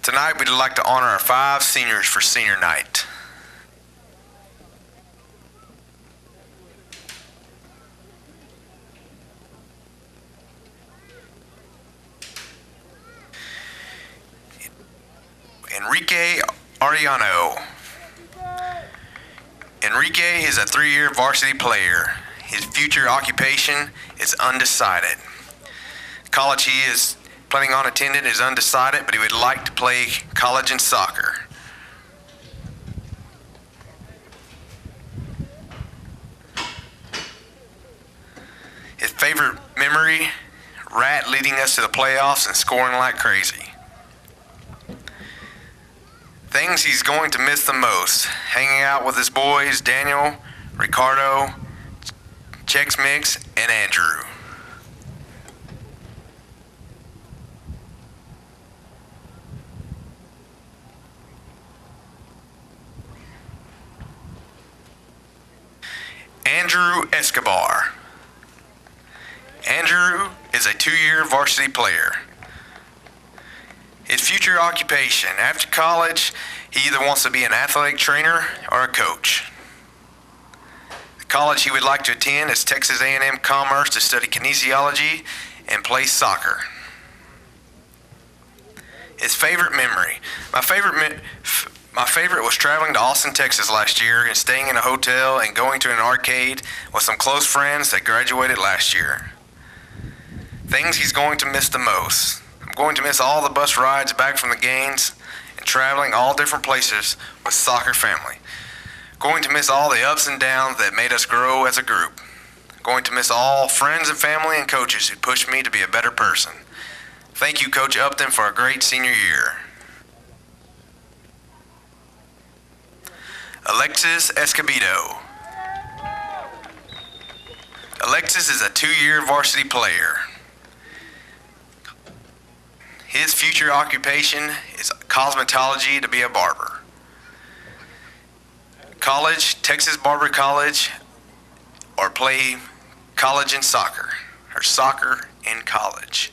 Tonight we'd like to honor our 5 seniors for senior night. Enrique Arellano. Enrique is a 3-year varsity player. His future occupation is undecided. College he is planning on attending is undecided, but he would like to play college and soccer. His favorite memory, Rat leading us to the playoffs and scoring like crazy. Things he's going to miss the most, hanging out with his boys, Daniel, Ricardo, Chex Mix, and Andrew. Andrew Escobedo. Andrew is a 2-year varsity player. His future occupation, after college, he either wants to be an athletic trainer or a coach. The college he would like to attend is Texas A&M Commerce to study kinesiology and play soccer. His favorite memory. My favorite was traveling to Austin, Texas last year and staying in a hotel and going to an arcade with some close friends that graduated last year. Things he's going to miss the most. I'm going to miss all the bus rides back from the games and traveling all different places with soccer family. Going to miss all the ups and downs that made us grow as a group. Going to miss all friends and family and coaches who pushed me to be a better person. Thank you, Coach Upton, for a great senior year. Alexis Escobedo. Alexis is a 2-year varsity player. His future occupation is cosmetology to be a barber. College, Texas Barber College, or play college and soccer, or soccer in college.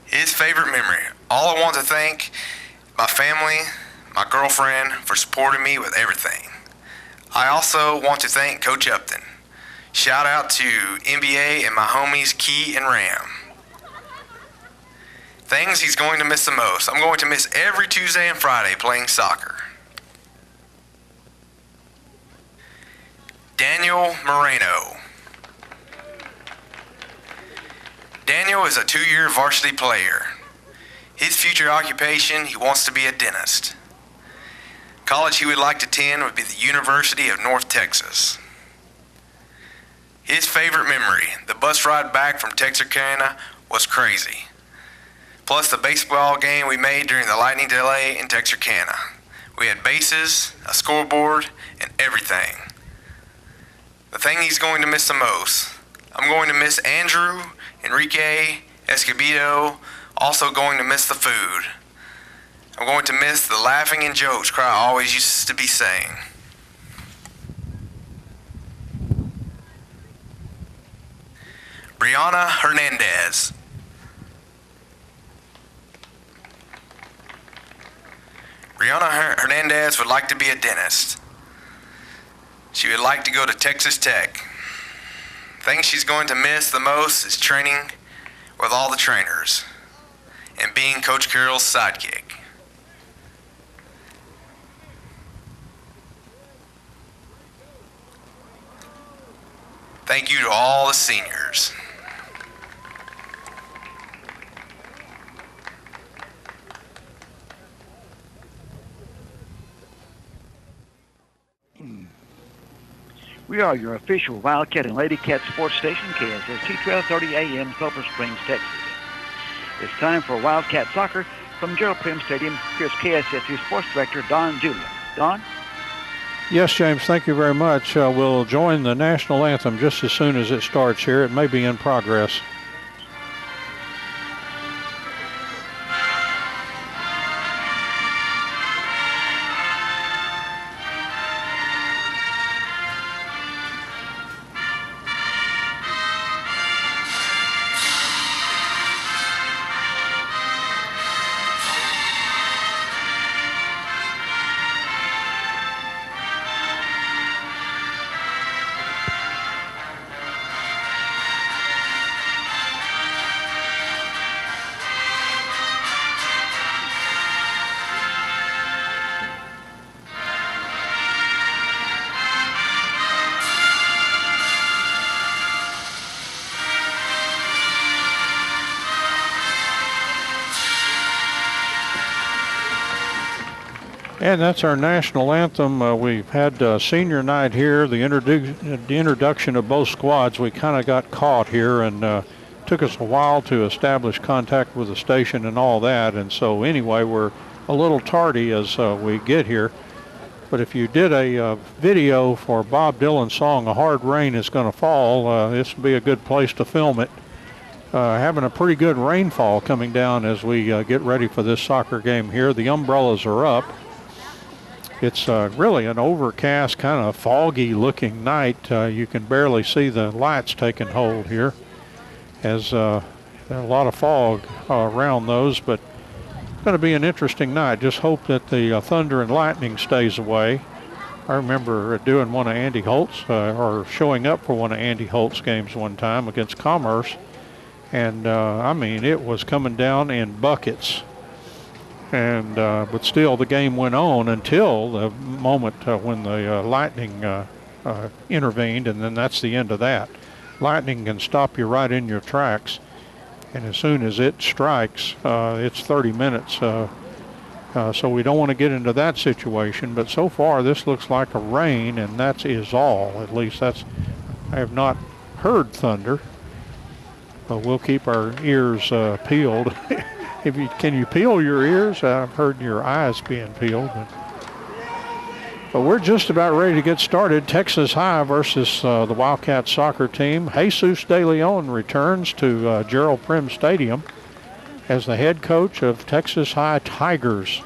His favorite memory. All I want to thank my family, my girlfriend, for supporting me with everything. I also want to thank Coach Upton. Shout out to NBA and my homies Key and Ram. Things he's going to miss the most. I'm going to miss every Tuesday and Friday playing soccer. Daniel Moreno. Daniel is a 2-year varsity player. His future occupation, he wants to be a dentist. College he would like to attend would be the University of North Texas. His favorite memory, the bus ride back from Texarkana, was crazy. Plus the baseball game we made during the lightning delay in Texarkana. We had bases, a scoreboard, and everything. The thing he's going to miss the most. I'm going to miss Andrew, Enrique, Escobedo, also going to miss the food. I'm going to miss the laughing and jokes Cry always used to be saying. Brianna Hernandez. Brianna Hernandez would like to be a dentist. She would like to go to Texas Tech. Thing she's going to miss the most is training with all the trainers and being Coach Carroll's sidekick. Thank you to all the seniors. We are your official Wildcat and Lady Cat sports station, KSST 1230 AM, Sulphur Springs, Texas. It's time for Wildcat soccer from Gerald Prim Stadium. Here's KSST Sports Director Don Julia. Don? Yes, James, thank you very much. We'll join the national anthem just as soon as it starts here. It may be in progress. And that's our national anthem. We've had senior night here, the introduction of both squads. We kind of got caught here, and took us a while to establish contact with the station and all that. And so anyway, we're a little tardy as we get here. But if you did a video for Bob Dylan's song, A Hard Rain Is Gonna Fall, this would be a good place to film it. Having a pretty good rainfall coming down as we get ready for this soccer game here. The umbrellas are up. It's really an overcast, kind of foggy looking night. You can barely see the lights taking hold here, as there are a lot of fog around those, but it's going to be an interesting night. Just hope that the thunder and lightning stays away. I remember doing one of Andy Holt's, or showing up for one of Andy Holt's games one time against Commerce, and I mean, it was coming down in buckets. And but still, the game went on until the moment when the lightning intervened, and then that's the end of that. Lightning can stop you right in your tracks, and as soon as it strikes, it's 30 minutes. So we don't want to get into that situation. But so far, this looks like a rain, and that is all. At least that's. I have not heard thunder, but we'll keep our ears peeled. Can you peel your ears? I've heard your eyes being peeled. But we're just about ready to get started. Texas High versus the WildCat soccer team. Jesus De Leon returns to Gerald Prim Stadium as the head coach of Texas High Tigers.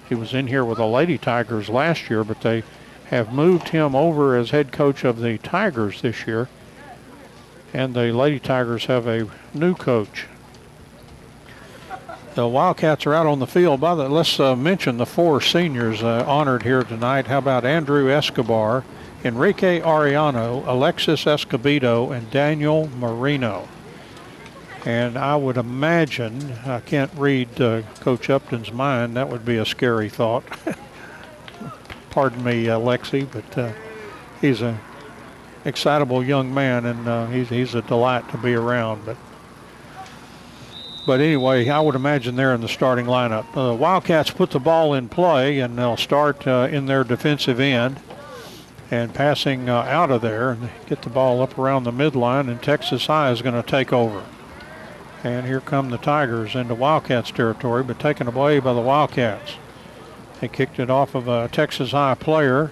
He was in here with the Lady Tigers last year, but they have moved him over as head coach of the Tigers this year. And the Lady Tigers have a new coach. The Wildcats are out on the field. Let's mention the four seniors honored here tonight. How about Andrew Escobar, Enrique Arellano, Alexis Escobedo, and Daniel Moreno. And I would imagine, I can't read Coach Upton's mind, that would be a scary thought. Pardon me, Lexi, but he's an excitable young man, and he's a delight to be around. But anyway, I would imagine they're in the starting lineup. Wildcats put the ball in play, and they'll start in their defensive end and passing out of there and get the ball up around the midline, and Texas High is going to take over. And here come the Tigers into Wildcats territory, but taken away by the Wildcats. They kicked it off of a Texas High player,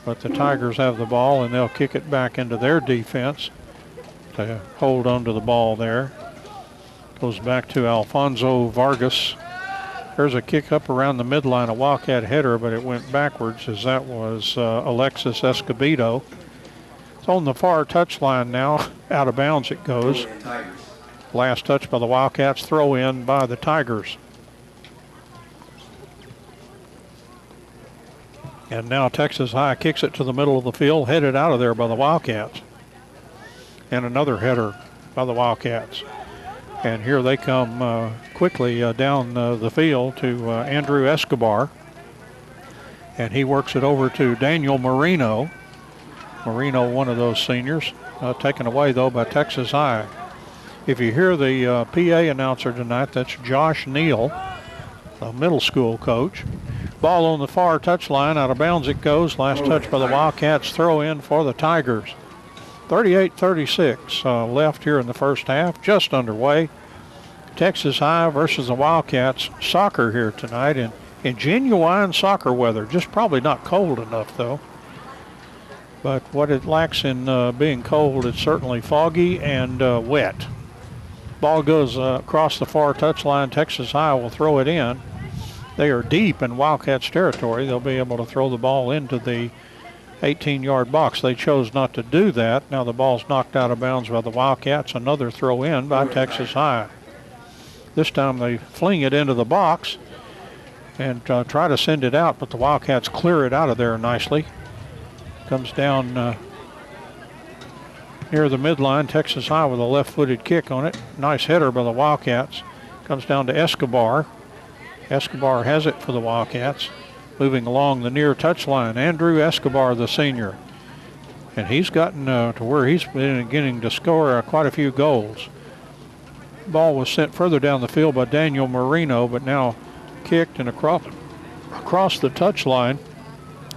but the Tigers have the ball, and they'll kick it back into their defense to hold on to the ball there. Goes back to Alfonso Vargas. There's a kick up around the midline, a Wildcat header, but it went backwards as that was Alexis Escobedo. It's on the far touchline now. Out of bounds it goes. Last touch by the Wildcats, throw in by the Tigers. And now Texas High kicks it to the middle of the field, headed out of there by the Wildcats. And another header by the Wildcats. And here they come quickly down the field to Andrew Escobar. And he works it over to Daniel Moreno. Moreno, one of those seniors, taken away, though, by Texas High. If you hear the PA announcer tonight, that's Josh Neal, the middle school coach. Ball on the far touchline, out of bounds it goes. Last touch by the Wildcats, throw in for the Tigers. 38-36 left here in the first half, just underway. Texas High versus the Wildcats. Soccer here tonight in genuine soccer weather. Just probably not cold enough, though. But what it lacks in being cold, it's certainly foggy and wet. Ball goes across the far touchline. Texas High will throw it in. They are deep in Wildcats territory. They'll be able to throw the ball into the 18-yard box. They chose not to do that. Now the ball's knocked out of bounds by the Wildcats. Another throw in by Texas High. This time they fling it into the box and try to send it out, but the Wildcats clear it out of there nicely. Comes down near the midline. Texas High with a left-footed kick on it. Nice header by the Wildcats. Comes down to Escobar. Escobar has it for the Wildcats. Moving along the near touchline, Andrew Escobar, the senior. And he's gotten to where he's been getting to score quite a few goals. Ball was sent further down the field by Daniel Moreno, but now kicked and across across the touchline.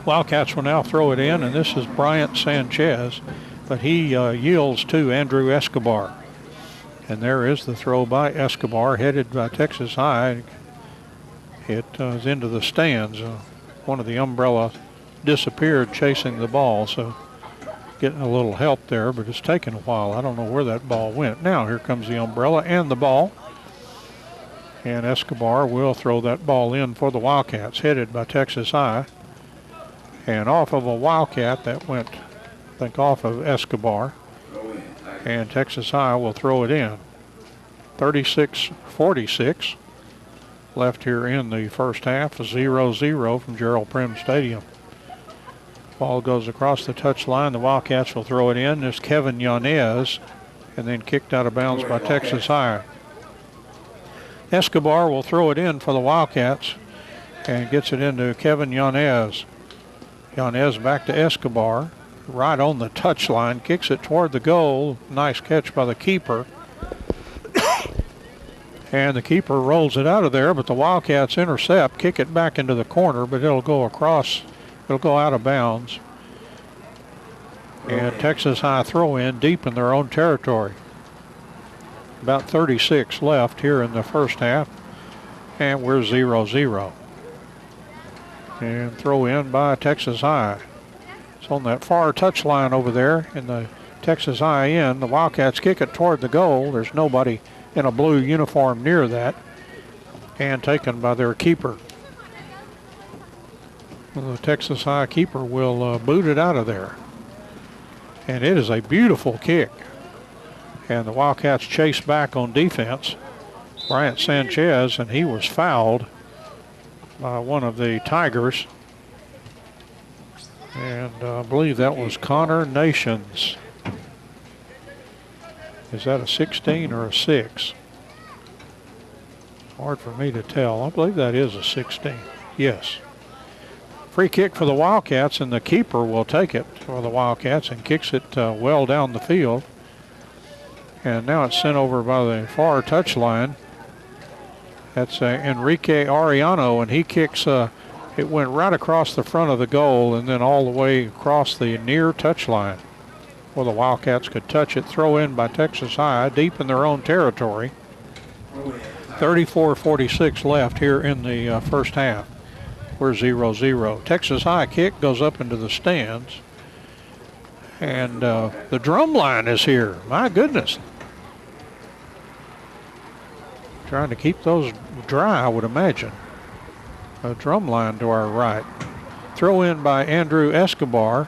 Wildcats will now throw it in, and this is Bryant Sanchez, but he yields to Andrew Escobar. And there is the throw by Escobar, headed by Texas High. It is into the stands. One of the umbrella disappeared chasing the ball, so getting a little help there, but it's taken a while. I don't know where that ball went. Now here comes the umbrella and the ball. And Escobar will throw that ball in for the Wildcats, headed by Texas High. And off of a Wildcat that went, I think, off of Escobar. And Texas High will throw it in. 36-46 left here in the first half, 0-0 from Gerald Prim Stadium. Ball goes across the touchline. The Wildcats will throw it in. There's Kevin Yanez, and then kicked out of bounds by Texas High. Escobar will throw it in for the Wildcats and gets it into Kevin Yanez. Yanez back to Escobar, right on the touchline, kicks it toward the goal. Nice catch by the keeper. And the keeper rolls it out of there, but the Wildcats intercept, kick it back into the corner, but it'll go across, it'll go out of bounds. And Texas High throw in deep in their own territory. About 36 left here in the first half, and we're 0-0. And throw in by Texas High. It's on that far touchline over there in the Texas High end. The Wildcats kick it toward the goal. There's nobody in a blue uniform near that. And taken by their keeper. The Texas High keeper will boot it out of there. And it is a beautiful kick. And the Wildcats chase back on defense. Bryant Sanchez, and he was fouled by one of the Tigers. And I believe that was Connor Nations. Is that a 16 or a 6? Hard for me to tell. I believe that is a 16. Yes. Free kick for the Wildcats, and the keeper will take it for the Wildcats and kicks it well down the field. And now it's sent over by the far touchline. That's Enrique Arellano, and he kicks, it went right across the front of the goal and then all the way across the near touchline where the Wildcats could touch it. Throw in by Texas High, deep in their own territory. 34-46 left here in the first half. We're 0-0. Texas High kick goes up into the stands. And the drum line is here. My goodness. Trying to keep those dry, I would imagine. A drum line to our right. Throw in by Andrew Escobar.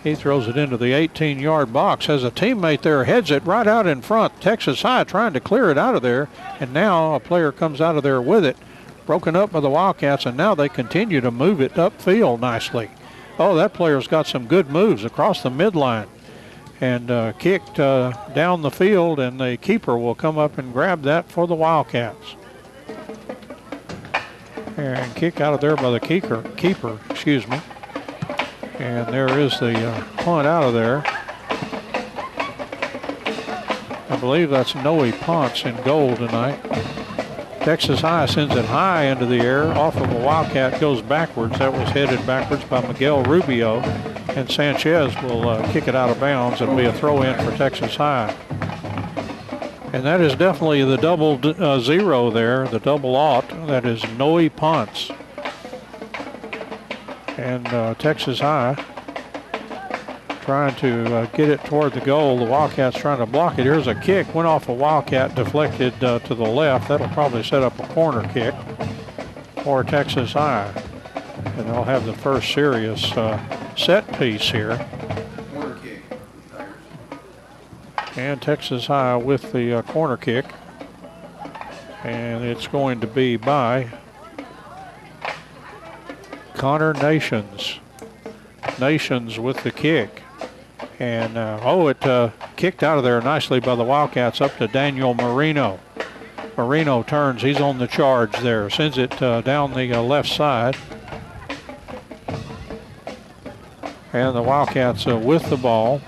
He throws it into the 18-yard box. Has a teammate there, heads it right out in front. Texas High trying to clear it out of there. And now a player comes out of there with it. Broken up by the Wildcats, and now they continue to move it upfield nicely. Oh, that player's got some good moves across the midline. And kicked down the field, and the keeper will come up and grab that for the Wildcats. And kick out of there by the keeper, excuse me. And there is the punt out of there. I believe that's Noe Ponce in goal tonight. Texas High sends it high into the air. Off of a Wildcat, goes backwards. That was headed backwards by Miguel Rubio. And Sanchez will kick it out of bounds. It'll be a throw in for Texas High. And that is definitely the double zero there, the double aught. That is Noe Ponce. And Texas High trying to get it toward the goal. The Wildcats trying to block it. Here's a kick. Went off a Wildcat, deflected to the left. That'll probably set up a corner kick for Texas High. And they'll have the first serious set piece here. Corner kick. And Texas High with the corner kick. And it's going to be by Connor Nations. Nations with the kick. And, it kicked out of there nicely by the Wildcats up to Daniel Moreno. Moreno turns. He's on the charge there. Sends it down the left side. And the Wildcats with the ball.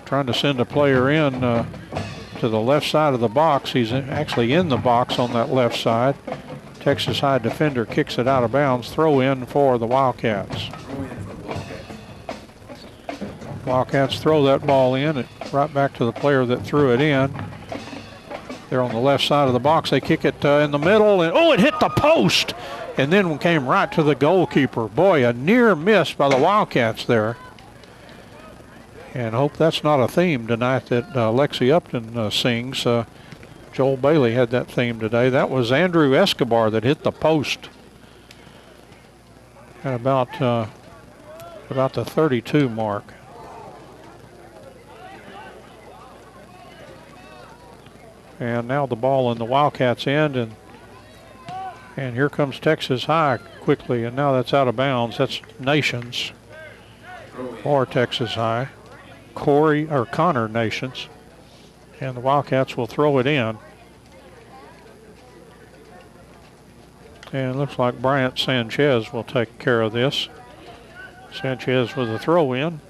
Trying to send a player in to the left side of the box. He's actually in the box on that left side. Texas High defender kicks it out of bounds. Throw in for the Wildcats. Wildcats throw that ball in, right back to the player that threw it in. They're on the left side of the box. They kick it in the middle, and it hit the post, and then came right to the goalkeeper. Boy, a near miss by the Wildcats there. And hope that's not a theme tonight that Lexi Upton sings. Joel Bailey had that theme today. That was Andrew Escobar that hit the post at about the 32 mark. And now the ball in the Wildcats' end, and here comes Texas High quickly, and now that's out of bounds. That's Nations for Texas High. Connor Nations. And the Wildcats will throw it in. And it looks like Bryant Sanchez will take care of this. Sanchez with a throw in.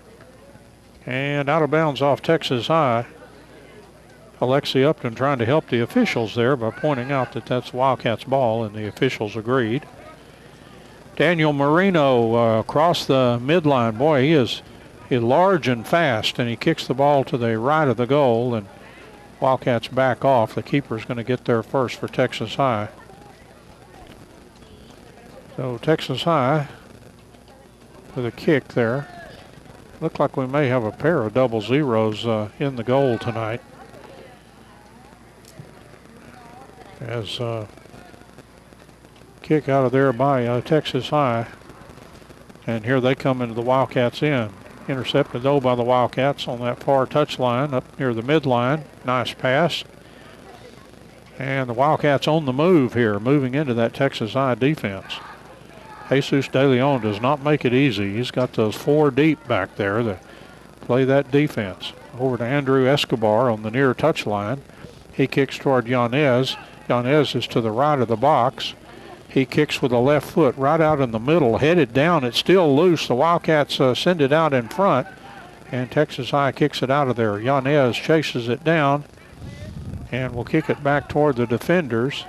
And out of bounds off Texas High. Alexi Upton trying to help the officials there by pointing out that that's Wildcats ball, and the officials agreed. Daniel Moreno across the midline. Boy, he is large and fast, and he kicks the ball to the right of the goal, and Wildcats back off. The keeper's going to get there first for Texas High. So Texas High with a kick there. Looked like we may have a pair of double zeros in the goal tonight. As kick out of there by Texas High. And here they come into the Wildcats end. Intercepted though by the Wildcats on that far touchline up near the midline. Nice pass. And the Wildcats on the move here, moving into that Texas High defense. Jesus De Leon does not make it easy. He's got those 4 deep back there to play that defense. Over to Andrew Escobar on the near touchline. He kicks toward Yanez. Yanez is to the right of the box. He kicks with the left foot right out in the middle, headed down. It's still loose. The Wildcats send it out in front, and Texas High kicks it out of there. Yanez chases it down and will kick it back toward the defenders.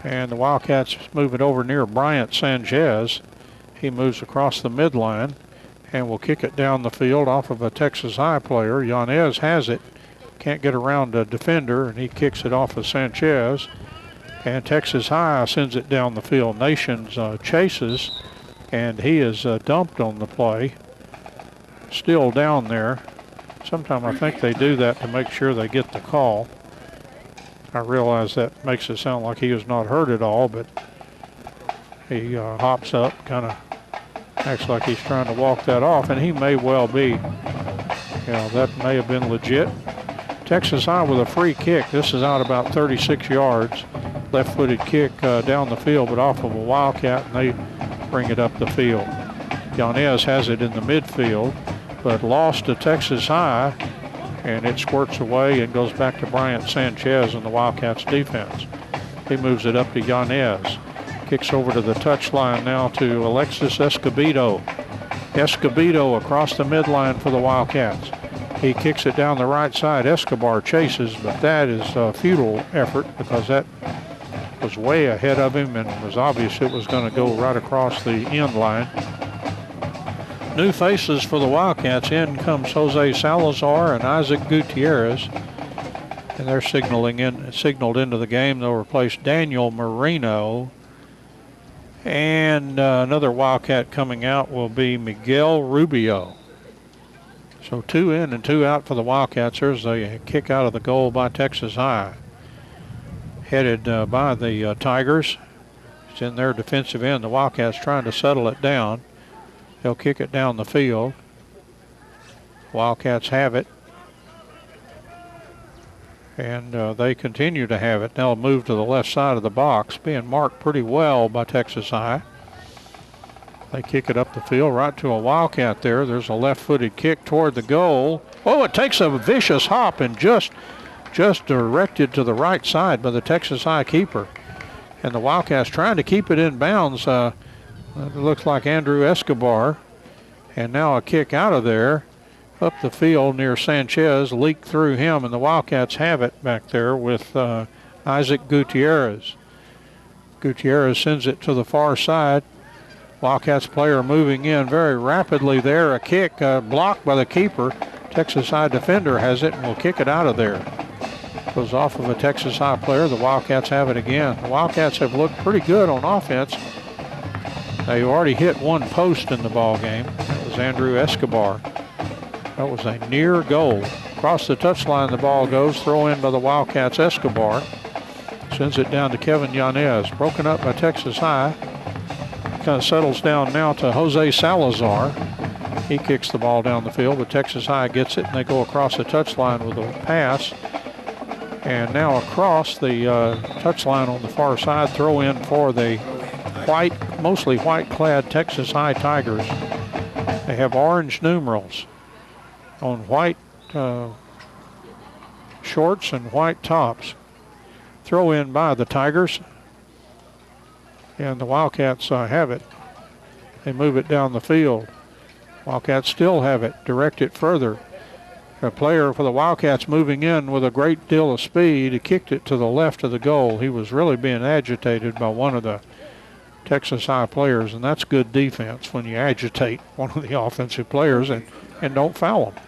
And the Wildcats move it over near Bryant Sanchez. He moves across the midline and will kick it down the field off of a Texas High player. Yanez has it. Can't get around a defender, and he kicks it off of Sanchez. And Texas High sends it down the field. Nations chases, and he is dumped on the play. Still down there. Sometimes I think they do that to make sure they get the call. I realize that makes it sound like he was not hurt at all, but he hops up, kind of acts like he's trying to walk that off, and he may well be. That may have been legit. Texas High with a free kick. This is out about 36 yards. Left-footed kick down the field, but off of a Wildcat, and they bring it up the field. Yanez has it in the midfield, but lost to Texas High, and it squirts away and goes back to Bryant Sanchez in the Wildcats defense. He moves it up to Yanez. Kicks over to the touchline now to Alexis Escobedo. Escobedo across the midline for the Wildcats. He kicks it down the right side. Escobar chases, but that is a futile effort because that was way ahead of him and was obvious it was going to go right across the end line. New faces for the Wildcats. In comes Jose Salazar and Isaac Gutierrez. And they're signaled into the game. They'll replace Daniel Moreno. And another Wildcat coming out will be Miguel Rubio. So 2 in and 2 out for the Wildcats. There's a kick out of the goal by Texas High. Headed by the Tigers. It's in their defensive end. The Wildcats trying to settle it down. They'll kick it down the field. Wildcats have it. And they continue to have it. They'll move to the left side of the box, being marked pretty well by Texas High. They kick it up the field right to a Wildcat there. There's a left-footed kick toward the goal. Oh, it takes a vicious hop and just directed to the right side by the Texas High keeper. And the Wildcats trying to keep it in bounds. It looks like Andrew Escobar. And now a kick out of there up the field near Sanchez, leaked through him, and the Wildcats have it back there with Isaac Gutierrez. Gutierrez sends it to the far side. Wildcats player moving in very rapidly there. A kick blocked by the keeper. Texas High defender has it and will kick it out of there. Goes off of a Texas High player. The Wildcats have it again. The Wildcats have looked pretty good on offense. They already hit one post in the ball game. That was Andrew Escobar. That was a near goal. Across the touchline the ball goes. Throw in by the Wildcats. Escobar sends it down to Kevin Yanez. Broken up by Texas High. Kind of settles down now to Jose Salazar. He kicks the ball down the field, but Texas High gets it, and they go across the touchline with a pass. And now across the touchline on the far side, throw in for the mostly white-clad Texas High Tigers. They have orange numerals on white shorts and white tops. Throw in by the Tigers. And the Wildcats have it. They move it down the field. Wildcats still have it. Direct it further. A player for the Wildcats moving in with a great deal of speed. He kicked it to the left of the goal. He was really being agitated by one of the Texas High players, and that's good defense when you agitate one of the offensive players and don't foul them.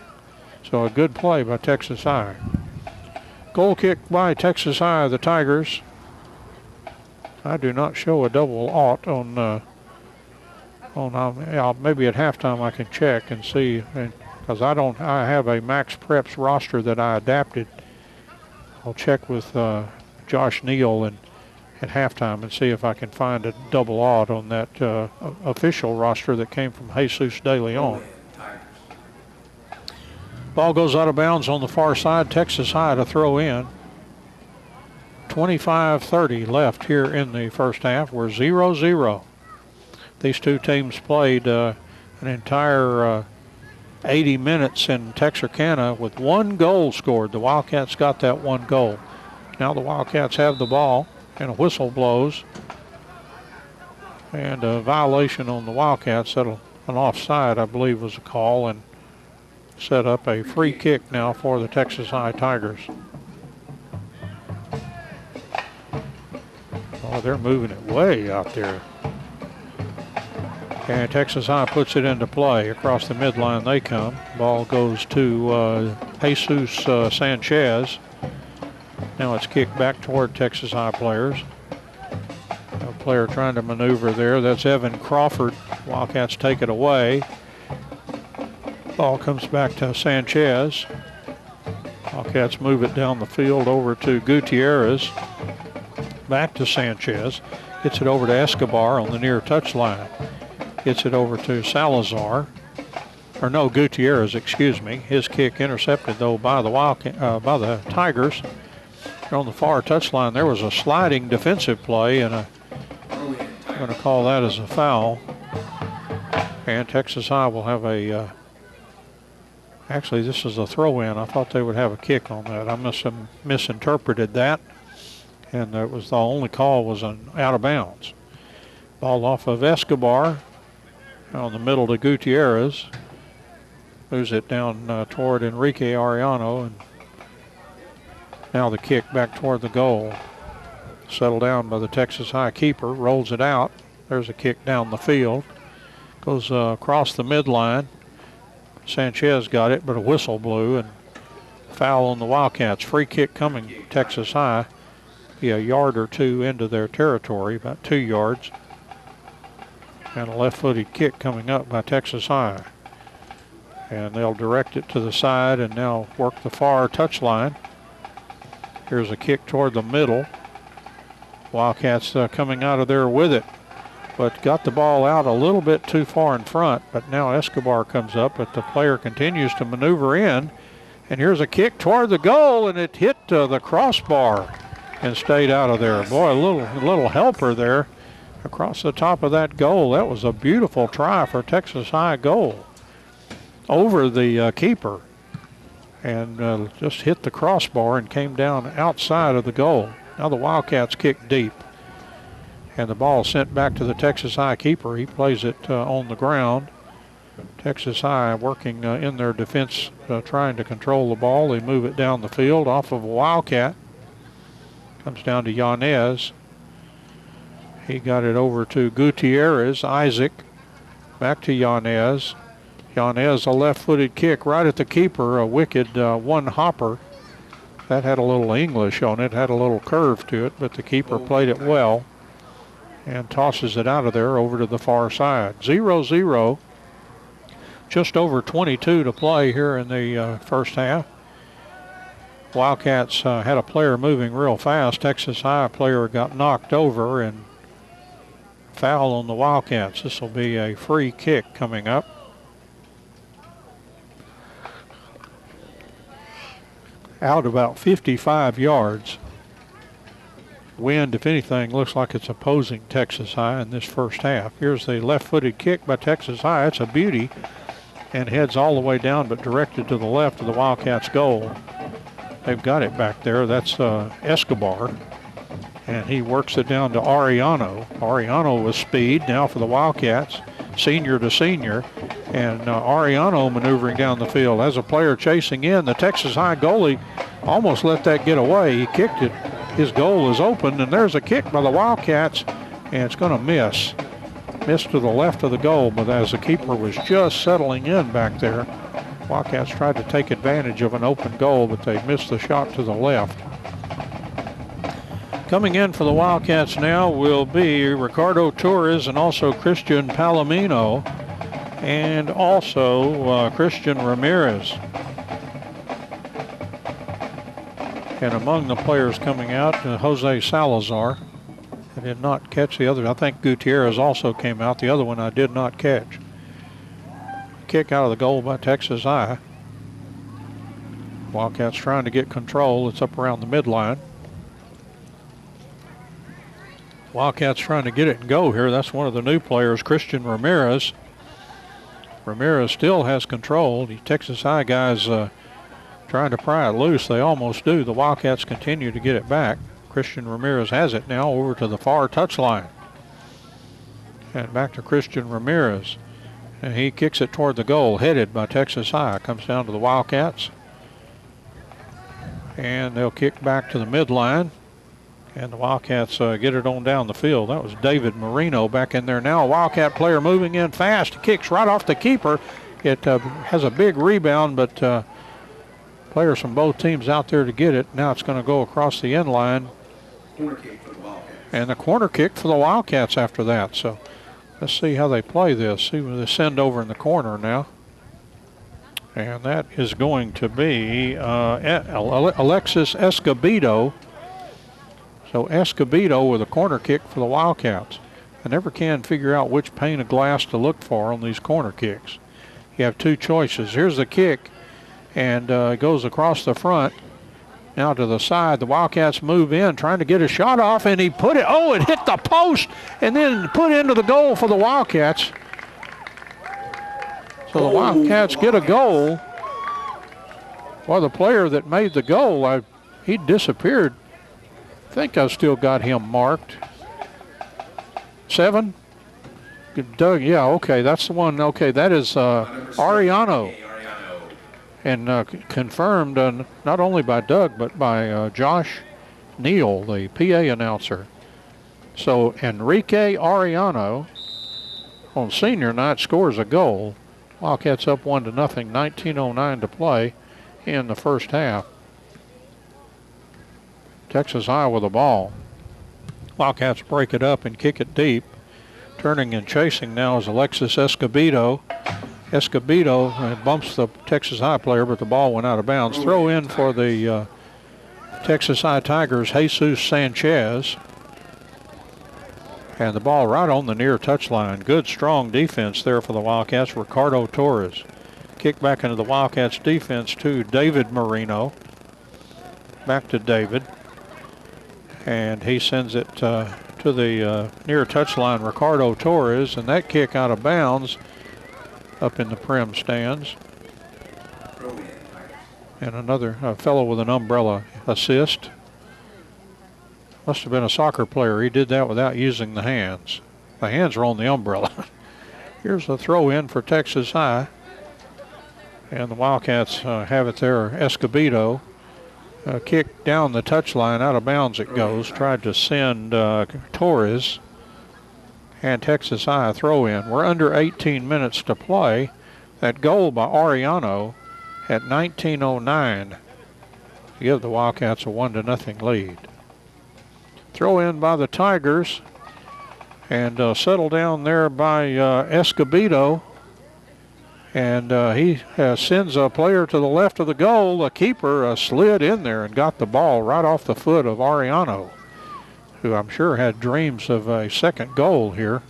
So a good play by Texas High. Goal kick by Texas High, the Tigers. I do not show a double ought on maybe at halftime I can check and see, because I have a Max Preps roster that I adapted. I'll check with Josh Neal at halftime and see if I can find a double ought on that official roster that came from Jesus De Leon. Ball goes out of bounds on the far side. Texas High to throw in. 25:30 left here in the first half. We're 0-0. These two teams played an entire 80 minutes in Texarkana with one goal scored. The Wildcats got that one goal. Now the Wildcats have the ball, and a whistle blows. And a violation on the Wildcats. An offside, I believe, was a call, and set up a free kick now for the Texas High Tigers. Oh, they're moving it way out there. And Texas High puts it into play. Across the midline they come. Ball goes to Jesus Sanchez. Now it's kicked back toward Texas High players. A player trying to maneuver there. That's Evan Crawford. Wildcats take it away. Ball comes back to Sanchez. Wildcats move it down the field over to Gutierrez. Back to Sanchez. Gets it over to Escobar on the near touchline. Gets it over to Salazar. Gutierrez, excuse me. His kick intercepted, though, by the Tigers. On the far touchline, there was a sliding defensive play, and I'm going to call that as a foul. And Texas High will have a... actually, this is a throw-in. I thought they would have a kick on that. I must have misinterpreted that. And it was the only call was an out of bounds. Ball off of Escobar on the middle to Gutierrez. Moves it down toward Enrique Arellano, and now the kick back toward the goal. Settled down by the Texas High keeper, rolls it out. There's a kick down the field. Goes across the midline. Sanchez got it, but a whistle blew, and foul on the Wildcats. Free kick coming Texas High. Be a yard or two into their territory, about 2 yards. And a left-footed kick coming up by Texas High. And they'll direct it to the side and now work the far touchline. Here's a kick toward the middle. Wildcats coming out of there with it, but got the ball out a little bit too far in front. But now Escobar comes up, but the player continues to maneuver in. And here's a kick toward the goal, and it hit the crossbar and stayed out of there. Boy, a little helper there across the top of that goal. That was a beautiful try for Texas High goal over the keeper, and just hit the crossbar and came down outside of the goal. Now the Wildcats kick deep, and the ball sent back to the Texas High keeper. He plays it on the ground. Texas High working in their defense, trying to control the ball. They move it down the field off of a Wildcat. Comes down to Yanez. He got it over to Gutierrez. Isaac back to Yanez. Yanez, a left-footed kick right at the keeper, a wicked one-hopper. That had a little English on it, had a little curve to it, but the keeper played it well and tosses it out of there over to the far side. 0-0, just over 22 to play here in the first half. Wildcats had a player moving real fast. Texas High player got knocked over, and foul on the Wildcats. This will be a free kick coming up. Out about 55 yards. Wind, if anything, looks like it's opposing Texas High in this first half. Here's the left-footed kick by Texas High. It's a beauty and heads all the way down but directed to the left of the Wildcats' goal. They've got it back there. That's Escobar. And he works it down to Ariano. Ariano with speed now for the Wildcats, senior to senior. And Ariano maneuvering down the field. As a player chasing in, the Texas High goalie almost let that get away. He kicked it. His goal is open, and there's a kick by the Wildcats, and it's going to miss. Miss to the left of the goal, but as the keeper was just settling in back there, Wildcats tried to take advantage of an open goal, but they missed the shot to the left. Coming in for the Wildcats now will be Ricardo Torres and also Christian Palomino and also Christian Ramirez. And among the players coming out, Jose Salazar. I did not catch the other. I think Gutierrez also came out. The other one I did not catch. Kick out of the goal by Texas High. Wildcats trying to get control. It's up around the midline. Wildcats trying to get it and go here. That's one of the new players, Christian Ramirez. Ramirez still has control. The Texas High guys trying to pry it loose. They almost do. The Wildcats continue to get it back. Christian Ramirez has it now over to the far touchline. And back to Christian Ramirez. And he kicks it toward the goal, headed by Texas High. Comes down to the Wildcats. And they'll kick back to the midline. And the Wildcats get it on down the field. That was David Moreno back in there now. A Wildcat player moving in fast. He kicks right off the keeper. It has a big rebound, but players from both teams out there to get it. Now it's going to go across the end line. Corner kick for the Wildcats. And the corner kick for the Wildcats after that. So let's see how they play this. See what they send over in the corner now. And that is going to be Alexis Escobedo. So Escobedo with a corner kick for the Wildcats. I never can figure out which pane of glass to look for on these corner kicks. You have two choices. Here's the kick, and it goes across the front. Now to the side, the Wildcats move in, trying to get a shot off, and he put it, it hit the post, and then put into the goal for the Wildcats. So the Wildcats get a goal. Well, the player that made the goal, he disappeared. I think I've still got him marked. 7? Doug, yeah, okay, that's the one. Okay, that is Ariano. And confirmed not only by Doug, but by Josh Neal, the PA announcer. So Enrique Ariano on senior night scores a goal. Wildcats up 1-0, 19:09 to play in the first half. Texas High with the ball. Wildcats break it up and kick it deep. Turning and chasing now is Alexis Escobedo. Escobedo bumps the Texas High player, but the ball went out of bounds. Throw in for the Texas High Tigers, Jesus Sanchez. And the ball right on the near touchline. Good, strong defense there for the Wildcats. Ricardo Torres. Kick back into the Wildcats defense to David Moreno. Back to David. And he sends it to the near touchline, Ricardo Torres, and that kick out of bounds up in the Prim stands. And another fellow with an umbrella assist. Must have been a soccer player. He did that without using the hands. The hands are on the umbrella. Here's a throw in for Texas High. And the Wildcats have it there. Escobedo. Kick down the touchline, out of bounds it goes. Tried to send Torres. and Texas High throw in. We're under 18 minutes to play. That goal by Ariano at 19:09 to give the Wildcats a 1-0 lead. Throw in by the Tigers and settle down there by Escobedo. And he sends a player to the left of the goal. The keeper slid in there and got the ball right off the foot of Ariano, who I'm sure had dreams of a second goal here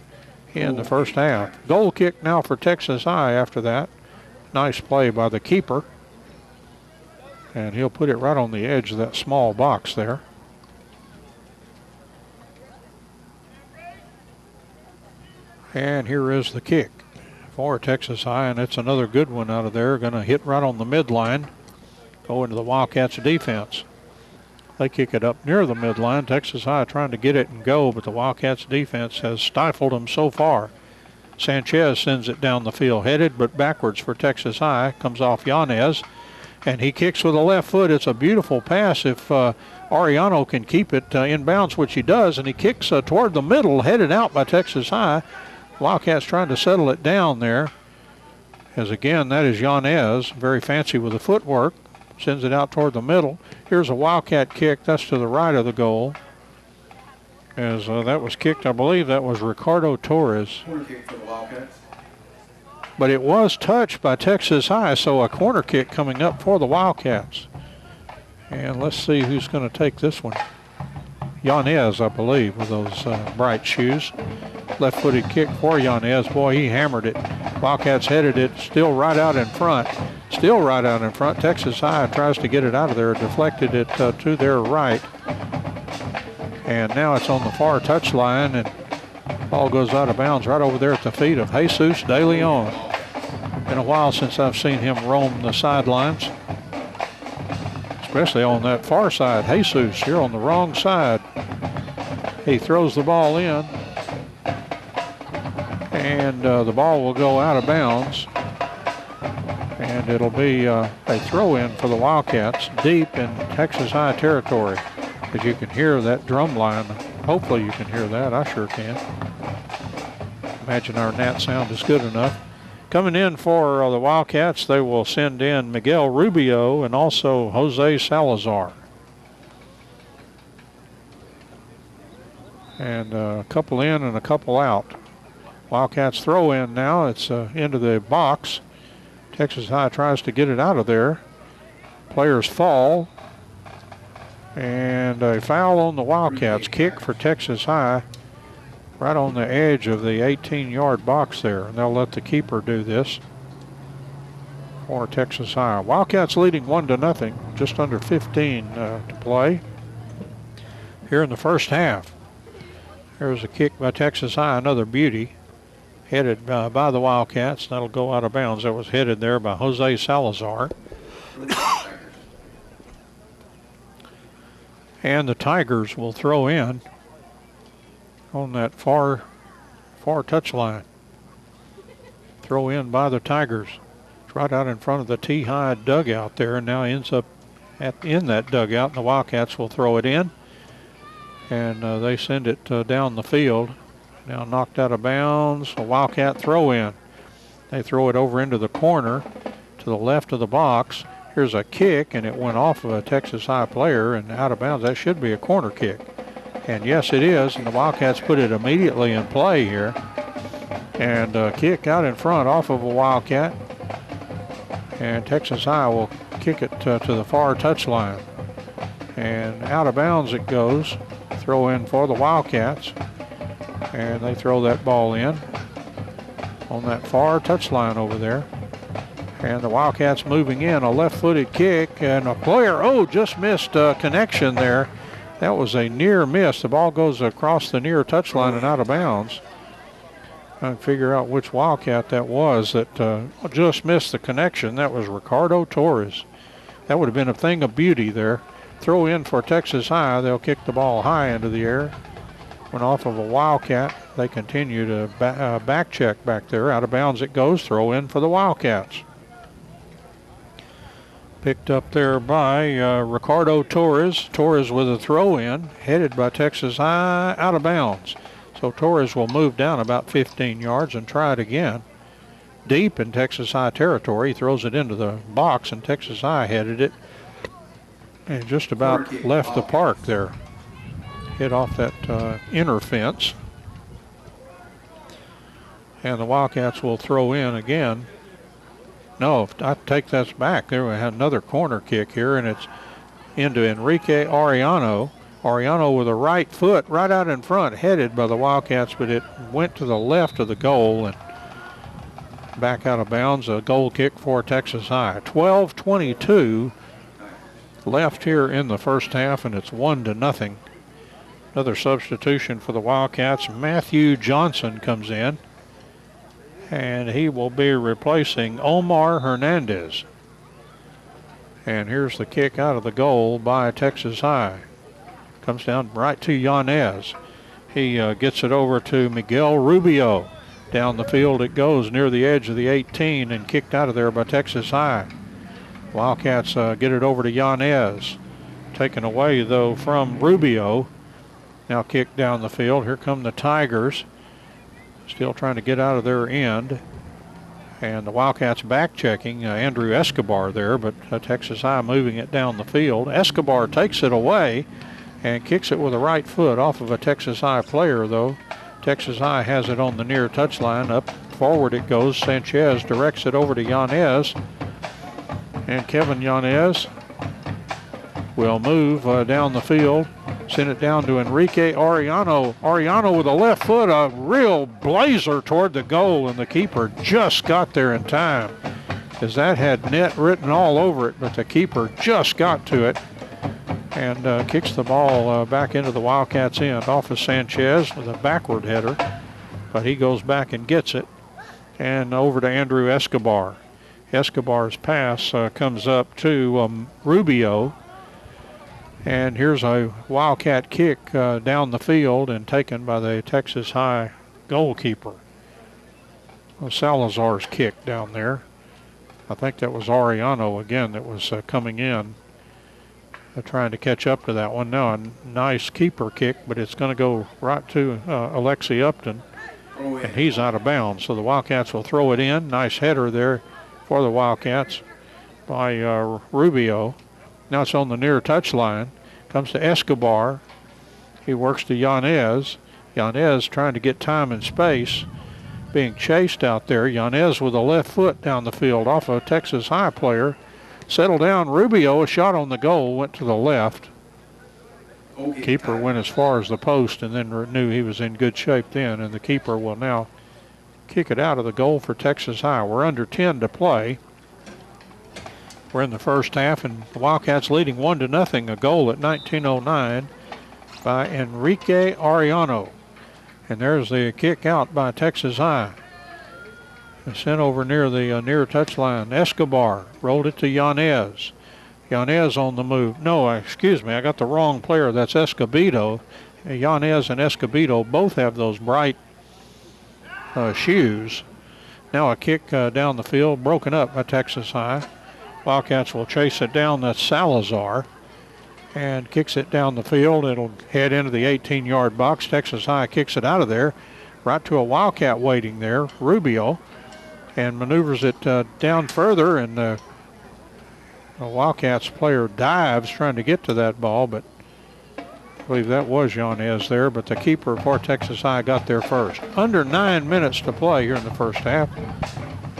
in the first half. Goal kick now for Texas High after that. Nice play by the keeper. And he'll put it right on the edge of that small box there. And here is the kick for Texas High, and it's another good one out of there. Going to hit right on the midline, go into the Wildcats' defense. They kick it up near the midline. Texas High trying to get it and go, but the Wildcats' defense has stifled them so far. Sanchez sends it down the field, headed but backwards for Texas High. Comes off Yanez, and he kicks with the left foot. It's a beautiful pass if Ariano can keep it in bounds, which he does, and he kicks toward the middle, headed out by Texas High. Wildcats trying to settle it down there. As again, that is Yanez, very fancy with the footwork. Sends it out toward the middle. Here's a Wildcat kick. That's to the right of the goal. As that was kicked, I believe that was Ricardo Torres. Corner kick for the Wildcats. But it was touched by Texas High, so a corner kick coming up for the Wildcats. And let's see who's going to take this one. Yanez, I believe, with those bright shoes. Left-footed kick for Yanez. Boy, he hammered it. Wildcats headed it still right out in front. Still right out in front. Texas High tries to get it out of there. Deflected it to their right. And now it's on the far touchline, and ball goes out of bounds right over there at the feet of Jesus De Leon. Been a while since I've seen him roam the sidelines, especially on that far side. Jesus here on the wrong side. He throws the ball in, and the ball will go out of bounds, and it'll be a throw in for the Wildcats deep in Texas High territory. As you can hear that drum line. Hopefully you can hear that. I sure can. Imagine our Nat sound is good enough. Coming in for the Wildcats, they will send in Miguel Rubio and also Jose Salazar. And a couple in and a couple out. Wildcats throw in now. It's into the box. Texas High tries to get it out of there. Players fall. And a foul on the Wildcats. Kick for Texas High right on the edge of the 18-yard box there. And they'll let the keeper do this for Texas High. Wildcats leading 1-0, just under 15 to play here in the first half. There's a kick by Texas High, another beauty, headed by the Wildcats. That'll go out of bounds. That was headed there by Jose Salazar. And the Tigers will throw in on that far touchline. Throw in by the Tigers. It's right out in front of the T-High dugout there, and now ends up in that dugout, and the Wildcats will throw it in. And they send it down the field. Now knocked out of bounds. A Wildcat throw in. They throw it over into the corner to the left of the box. Here's a kick, and it went off of a Texas High player and out of bounds. That should be a corner kick. And yes, it is, and the Wildcats put it immediately in play here. And a kick out in front off of a Wildcat. And Texas High will kick it to the far touchline. And out of bounds it goes. Throw in for the Wildcats. And they throw that ball in on that far touchline over there. And the Wildcats moving in, a left-footed kick, and a player, just missed connection there. That was a near miss. The ball goes across the near touchline and out of bounds. Trying to figure out which Wildcat that was that just missed the connection. That was Ricardo Torres. That would have been a thing of beauty there. Throw in for Texas High. They'll kick the ball high into the air. Went off of a Wildcat. They continue to back check back there. Out of bounds it goes. Throw in for the Wildcats. Picked up there by Ricardo Torres. Torres with a throw in, headed by Texas High, out of bounds. So Torres will move down about 15 yards and try it again. Deep in Texas High territory. He throws it into the box, and Texas High headed it and just about left the park there. Hit off that inner fence. And the Wildcats will throw in again. No, I take that back. There we had another corner kick here, and it's into Enrique Arellano. Arellano with a right foot right out in front, headed by the Wildcats, but it went to the left of the goal and back out of bounds. A goal kick for Texas High. 12:22 left here in the first half, and it's 1-0. Another substitution for the Wildcats. Matthew Johnson comes in, and he will be replacing Omar Hernandez. And here's the kick out of the goal by Texas High. Comes down right to Yanez. He gets it over to Miguel Rubio. Down the field it goes near the edge of the 18 and kicked out of there by Texas High. Wildcats get it over to Yanez. Taken away, though, from Rubio. Now kicked down the field. Here come the Tigers. Still trying to get out of their end. And the Wildcats back checking Andrew Escobar there, but Texas High moving it down the field. Escobar takes it away and kicks it with a right foot off of a Texas High player, though. Texas High has it on the near touchline. Up forward it goes. Sanchez directs it over to Yanez. And Kevin Yanez will move down the field. Send it down to Enrique Arellano. Arellano with a left foot, a real blazer toward the goal, and the keeper just got there in time, as that had net written all over it, but the keeper just got to it and kicks the ball back into the Wildcats' end off of Sanchez with a backward header, but he goes back and gets it, and over to Andrew Escobar. Escobar's pass comes up to Rubio, and here's a Wildcat kick down the field and taken by the Texas High goalkeeper. Salazar's kick down there. I think that was Arellano again that was coming in, trying to catch up to that one. Now a nice keeper kick, but it's going to go right to Alexis Upton, and he's out of bounds. So the Wildcats will throw it in. Nice header there for the Wildcats by Rubio. Now it's on the near touchline. Comes to Escobar. He works to Yanez. Yanez trying to get time and space. Being chased out there. Yanez with a left foot down the field off a Texas High player. Settled down. Rubio, a shot on the goal, went to the left. Keeper went as far as the post and then knew he was in good shape then, and the keeper will now kick it out of the goal for Texas High. We're under 10 to play. We're in the first half, and the Wildcats leading 1-0. A goal at 19:09 by Enrique Arellano. And there's the kick out by Texas High. Sent over near the near touchline. Escobar rolled it to Yanez. Yanez on the move. No, excuse me, I got the wrong player. That's Escobedo. Yanez and Escobedo both have those bright shoes. Now a kick down the field, broken up by Texas High. Wildcats will chase it down. That's Salazar. And kicks it down the field. It'll head into the 18-yard box. Texas High kicks it out of there. Right to a Wildcat waiting there, Rubio. And maneuvers it down further. And the Wildcats player dives trying to get to that ball. But I believe that was Yanez there. But the keeper for Texas High got there first. Under 9 minutes to play here in the first half.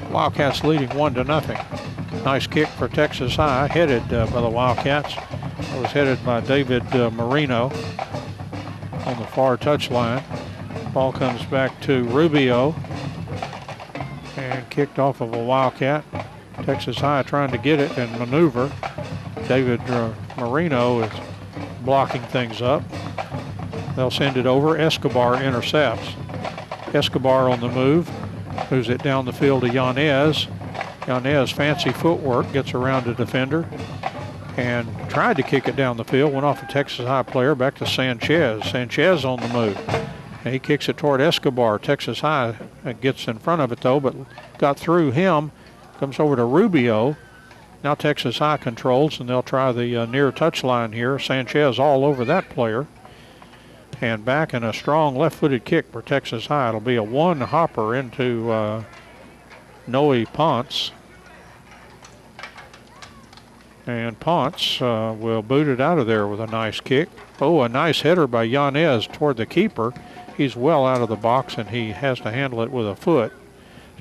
Wildcats leading 1-0. Nice kick for Texas High, headed by the Wildcats. It was headed by David Moreno on the far touchline. Ball comes back to Rubio and kicked off of a Wildcat. Texas High trying to get it and maneuver. David Moreno is blocking things up. They'll send it over. Escobar intercepts. Escobar on the move. Moves it down the field to Yanez. Yanez, fancy footwork, gets around a defender and tried to kick it down the field. Went off a Texas High player back to Sanchez. Sanchez on the move. And he kicks it toward Escobar. Texas High gets in front of it, though, but got through him. Comes over to Rubio. Now Texas High controls, and they'll try the near touchline here. Sanchez all over that player. And back and a strong left-footed kick for Texas High. It'll be a one-hopper into Noe Ponce. And Ponce will boot it out of there with a nice kick. Oh, a nice header by Yanez toward the keeper. He's well out of the box, and he has to handle it with a foot,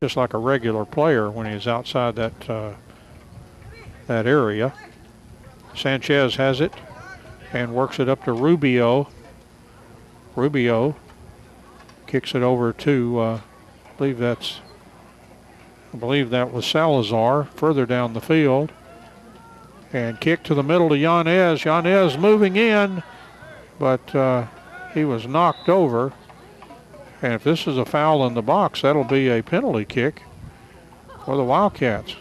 just like a regular player when he's outside that area. Sanchez has it and works it up to Rubio. Rubio kicks it over to, I believe that was Salazar, further down the field. And kick to the middle to Yanez. Yanez moving in, but he was knocked over. And if this is a foul in the box, that'll be a penalty kick for the Wildcats.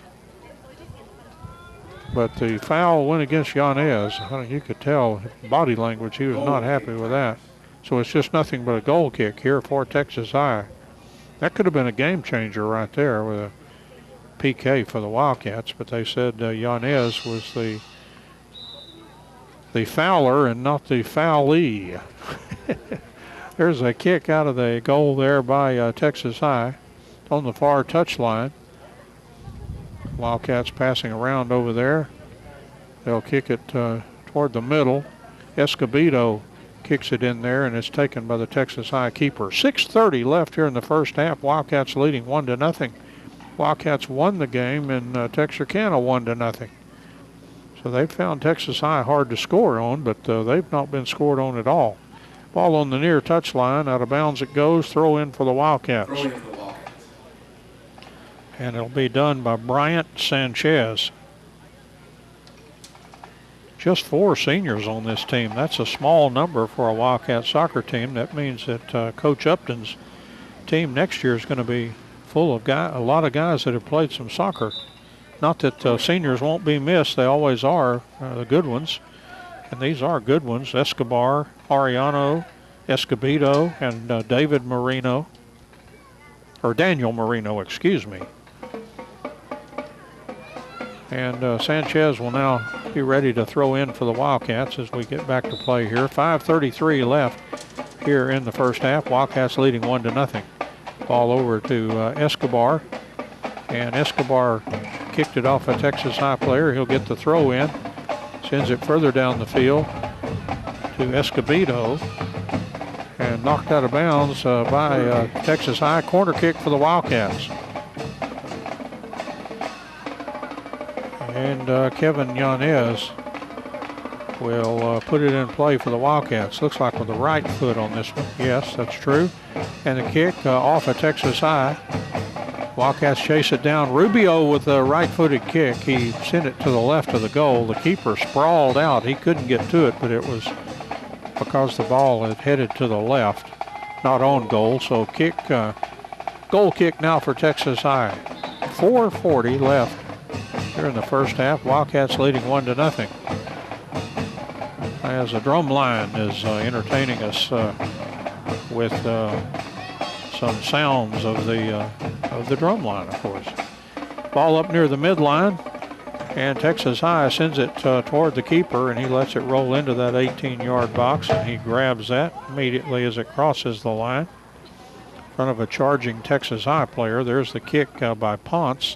But the foul went against Yanez. You could tell body language, he was not happy with that. So it's just nothing but a goal kick here for Texas High. That could have been a game changer right there with a PK for the Wildcats, but they said Yanez was the fouler and not the foulee. There's a kick out of the goal there by Texas High on the far touchline. Wildcats passing around over there. They'll kick it toward the middle. Escobedo kicks it in there, and it's taken by the Texas High keeper. 6:30 left here in the first half. Wildcats leading 1-0. Wildcats won the game, and Texarkana 1-0. So they've found Texas High hard to score on, but they've not been scored on at all. Ball on the near touchline. Out of bounds it goes. Throw in for the Wildcats. And it'll be done by Bryant Sanchez. Just 4 seniors on this team. That's a small number for a Wildcat soccer team. That means that Coach Upton's team next year is going to be full of a lot of guys that have played some soccer. Not that seniors won't be missed. They always are, the good ones. And these are good ones. Escobar, Ariano, Escobedo, and David Moreno. Or Daniel Moreno, excuse me. And Sanchez will now be ready to throw in for the Wildcats as we get back to play here. 5:33 left here in the first half. Wildcats leading 1-0. Ball over to Escobar. And Escobar kicked it off a Texas High player. He'll get the throw in. Sends it further down the field to Escobedo. And knocked out of bounds by Texas High. Corner kick for the Wildcats. And Kevin Yanez will put it in play for the Wildcats. Looks like with the right foot on this one. Yes, that's true. And the kick off of Texas High. Wildcats chase it down. Rubio with a right-footed kick. He sent it to the left of the goal. The keeper sprawled out. He couldn't get to it, but it was because the ball had headed to the left, not on goal. So kick, goal kick now for Texas High. 4:40 left here in the first half. Wildcats leading 1-0. As the drum line is entertaining us with some sounds of the drum line, of course. Ball up near the midline, and Texas High sends it toward the keeper, and he lets it roll into that 18-yard box, and he grabs that immediately as it crosses the line. In front of a charging Texas High player. There's the kick by Ponce.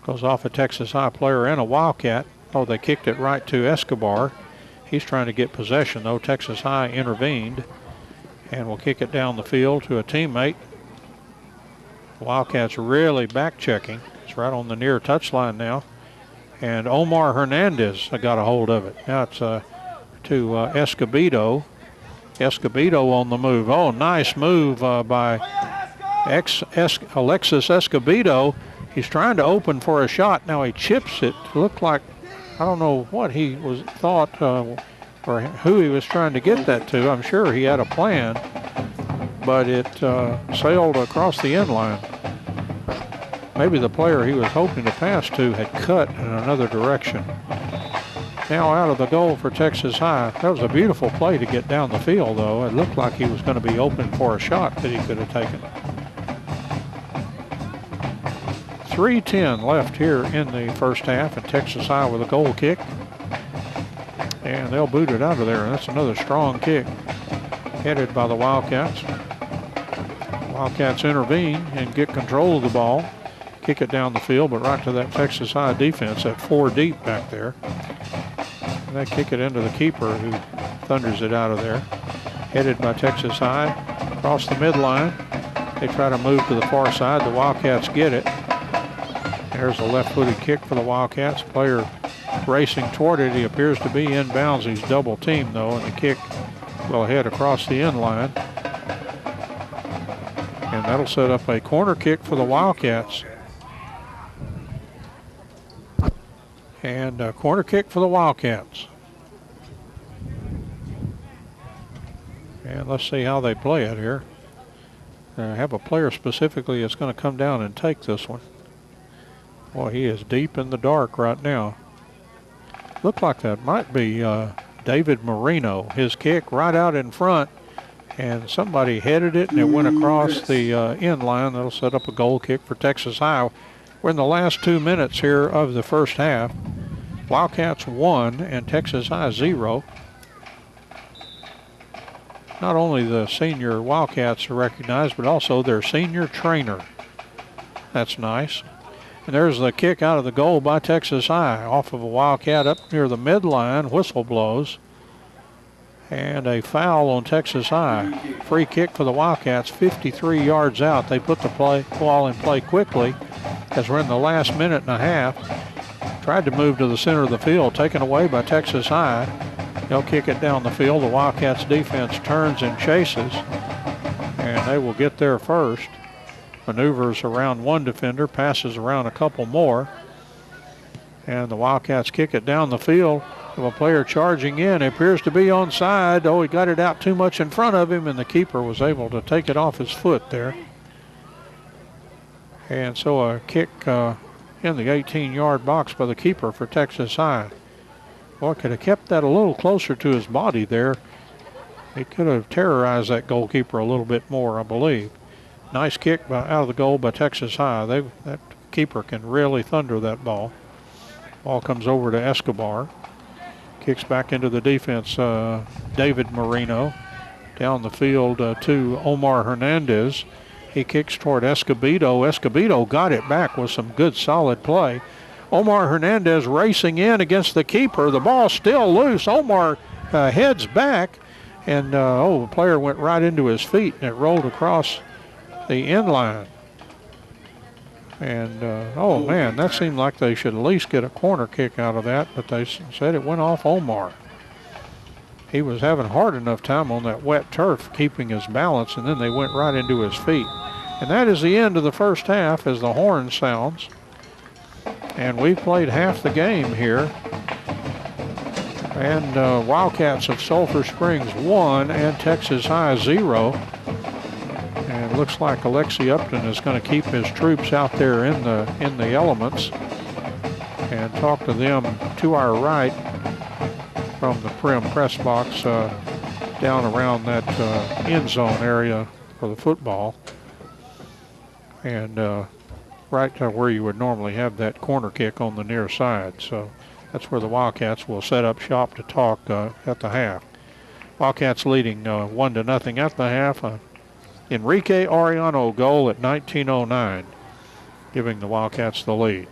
Goes off a Texas High player and a Wildcat. Oh, they kicked it right to Escobar. He's trying to get possession, though. Texas High intervened and will kick it down the field to a teammate. Wildcats really back checking. It's right on the near touchline now. And Omar Hernandez got a hold of it. Now it's to Escobedo. Escobedo on the move. Oh, nice move by Alexis Escobedo. He's trying to open for a shot. Now he chips it. Looked like, I don't know what he thought or who he was trying to get that to. I'm sure he had a plan, but it sailed across the end line. Maybe the player he was hoping to pass to had cut in another direction. Now out of the goal for Texas High. That was a beautiful play to get down the field, though. It looked like he was going to be open for a shot that he could have taken. 3:10 left here in the first half, and Texas High with a goal kick. And they'll boot it out of there, and that's another strong kick. headed by the Wildcats. Wildcats intervene and get control of the ball. Kick it down the field, but right to that Texas High defense at 4 deep back there. And they kick it into the keeper who thunders it out of there. Headed by Texas High. Across the midline. They try to move to the far side. The Wildcats get it. There's a left-footed kick for the Wildcats. Player racing toward it. He appears to be inbounds. He's double teamed though, and the kick will head across the end line. And that'll set up a corner kick for the Wildcats. And a corner kick for the Wildcats. And let's see how they play it here. I have a player specifically that's going to come down and take this one. Boy, he is deep in the dark right now. Looked like that might be David Moreno. His kick right out in front, and somebody headed it and it went across the end line. That'll set up a goal kick for Texas High. We're in the last 2 minutes here of the first half. Wildcats 1 and Texas High 0. Not only the senior Wildcats are recognized, but also their senior trainer. That's nice. And there's the kick out of the goal by Texas High off of a Wildcat up near the midline. Whistle blows. And a foul on Texas High. Free kick for the Wildcats, 53 yards out. They put the ball in play quickly as we're in the last minute and a half. Tried to move to the center of the field, taken away by Texas High. They'll kick it down the field. The Wildcats defense turns and chases, and they will get there first. Maneuvers around one defender, passes around a couple more, and the Wildcats kick it down the field. Of a player charging in. It appears to be onside. Oh, he got it out too much in front of him, and the keeper was able to take it off his foot there. And so a kick in the 18-yard box by the keeper for Texas High. Boy, could have kept that a little closer to his body there. He could have terrorized that goalkeeper a little bit more, I believe. Nice kick out of the goal by Texas High. That keeper can really thunder that ball. Ball comes over to Escobar. Kicks back into the defense. David Moreno down the field to Omar Hernandez. He kicks toward Escobedo. Escobedo got it back with some good solid play. Omar Hernandez racing in against the keeper. The ball still loose. Omar heads back, and the player went right into his feet, and it rolled across the end line. And, man, that seemed like they should at least get a corner kick out of that, but they said it went off Omar. He was having hard enough time on that wet turf keeping his balance, and then they went right into his feet. And that is the end of the first half as the horn sounds. And we've played half the game here. And Wildcats of Sulphur Springs 1 and Texas High 0. And it looks like Alexis Upton is going to keep his troops out there in the elements and talk to them to our right from the Prim press box down around that end zone area for the football. And right to where you would normally have that corner kick on the near side. So that's where the Wildcats will set up shop to talk at the half. Wildcats leading 1-0 at the half. Enrique Arellano goal at 19:09, giving the Wildcats the lead.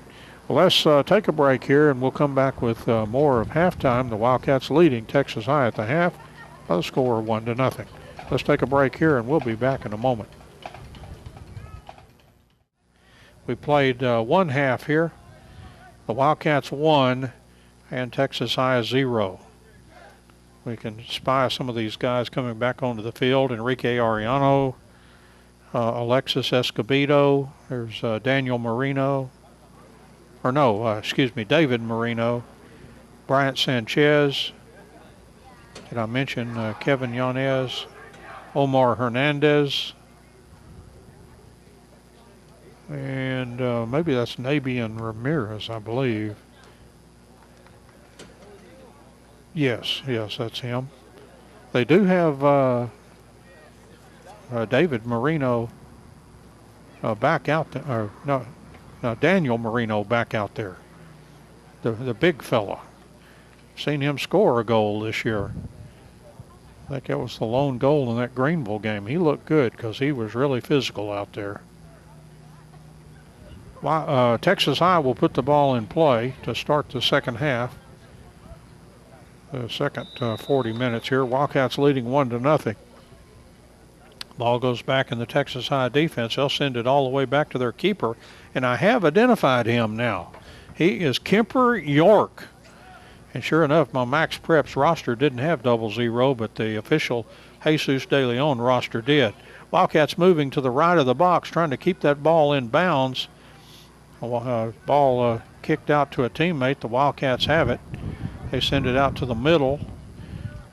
Well, let's take a break here, and we'll come back with more of halftime. The Wildcats leading Texas High at the half by the score of 1-0. Let's take a break here, and we'll be back in a moment. We played one half here. The Wildcats 1 and Texas High 0. We can spy some of these guys coming back onto the field. Enrique Arellano, Alexis Escobedo. There's David Moreno. Bryant Sanchez. Did I mention Kevin Yanez? Omar Hernandez. And maybe that's Nabian Ramirez, I believe. Yes, that's him. They do have David Moreno back out there. Or no, Daniel Moreno back out there. The big fella. Seen him score a goal this year. think that was the lone goal in that Greenville game. He looked good because he was really physical out there. Texas High will put the ball in play to start the second half. The second 40 minutes here. Wildcats leading 1-0. Ball goes back in the Texas High defense. They'll send it all the way back to their keeper, and I have identified him now. He is Kemper York. And sure enough, my Max Preps roster didn't have 00, but the official Jesus De Leon roster did. Wildcats moving to the right of the box, trying to keep that ball in bounds. Ball kicked out to a teammate. The Wildcats have it. They send it out to the middle.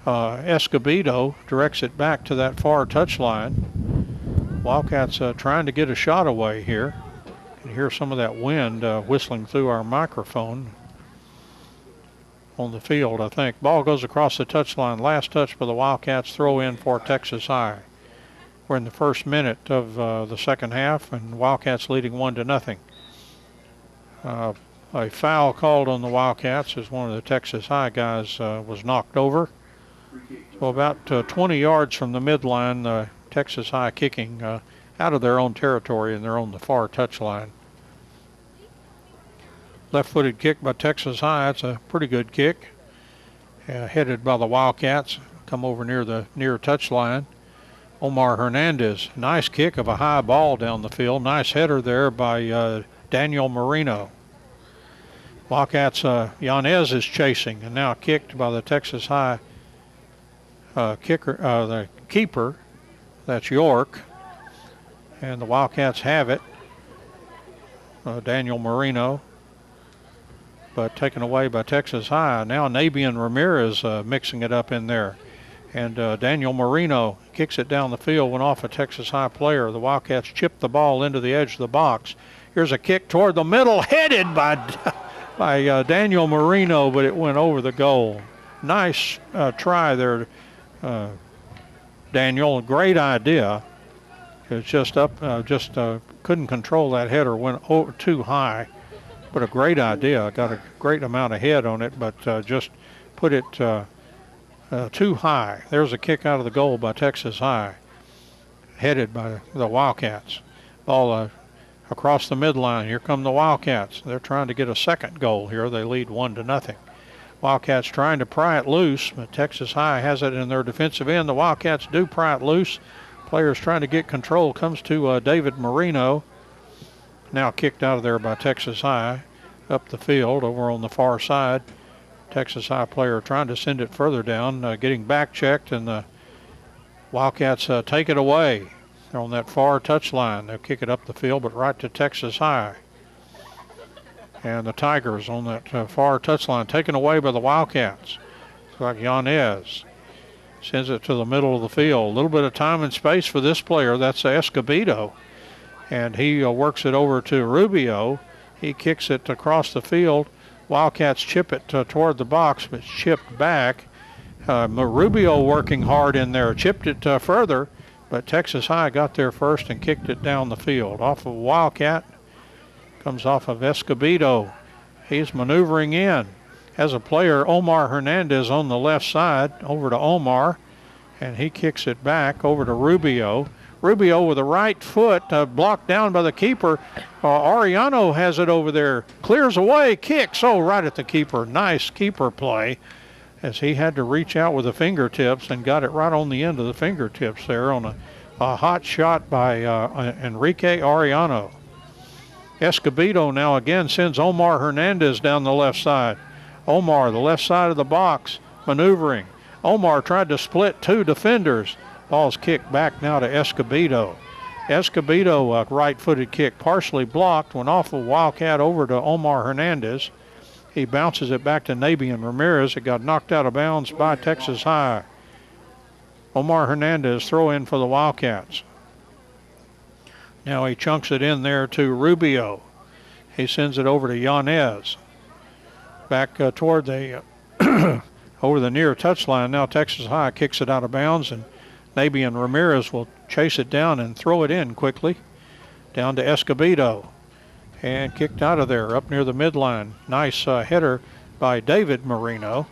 Escobedo directs it back to that far touchline. Wildcats trying to get a shot away here. You can hear some of that wind whistling through our microphone on the field, I think. Ball goes across the touchline. Last touch for the Wildcats. Throw in for Texas High. We're in the first minute of the second half, and Wildcats leading 1-0. A foul called on the Wildcats as one of the Texas High guys was knocked over. So about 20 yards from the midline, Texas High kicking out of their own territory, and they're on the far touchline. Left-footed kick by Texas High. It's a pretty good kick. Headed by the Wildcats. Come over near the near touchline. Omar Hernandez. Nice kick of a high ball down the field. Nice header there by Daniel Moreno. Wildcats, Yanez is chasing, and now kicked by the Texas High the keeper. That's York. And the Wildcats have it. Daniel Moreno. But taken away by Texas High. Now Nabian Ramirez mixing it up in there. And Daniel Moreno kicks it down the field, went off a Texas High player. The Wildcats chip the ball into the edge of the box. Here's a kick toward the middle, headed by Daniel Moreno, but it went over the goal. Nice try there, Daniel. Great idea. It's just up, couldn't control that header, went too high. But a great idea. Got a great amount of head on it, but just put it too high. There's a kick out of the goal by Texas High, headed by the Wildcats. Ball across the midline. Here come the Wildcats. They're trying to get a second goal here. They lead 1-0. Wildcats trying to pry it loose, but Texas High has it in their defensive end. The Wildcats do pry it loose. Players trying to get control. Comes to David Moreno. Now kicked out of there by Texas High. Up the field over on the far side. Texas High player trying to send it further down, getting back checked, and the Wildcats take it away. They're on that far touchline. They'll kick it up the field, but right to Texas High. And the Tigers on that far touchline, taken away by the Wildcats. Looks like Yanez sends it to the middle of the field. A little bit of time and space for this player. That's Escobedo. And he works it over to Rubio. He kicks it across the field. Wildcats chip it toward the box, but it's chipped back. Rubio working hard in there, chipped it further, but Texas High got there first and kicked it down the field. Off of Wildcat, comes off of Escobedo. He's maneuvering in. Has a player, Omar Hernandez, on the left side, over to Omar, and he kicks it back over to Rubio. Rubio with the right foot, blocked down by the keeper. Ariano has it over there, clears away, kicks, right at the keeper. Nice keeper play, as he had to reach out with the fingertips and got it right on the end of the fingertips there on a hot shot by Enrique Ariano. Escobedo now again sends Omar Hernandez down the left side. Omar, the left side of the box, maneuvering. Omar tried to split two defenders. Ball's kicked back now to Escobedo. Escobedo, a right-footed kick, partially blocked, went off of Wildcat over to Omar Hernandez. He bounces it back to Nabian Ramirez. It got knocked out of bounds by Texas High. Omar Hernandez throw in for the Wildcats. Now he chunks it in there to Rubio. He sends it over to Yanez. Back toward the over the near touchline. Now Texas High kicks it out of bounds, and Nabian Ramirez will chase it down and throw it in quickly. Down to Escobedo. And kicked out of there up near the midline. Nice header by David Moreno.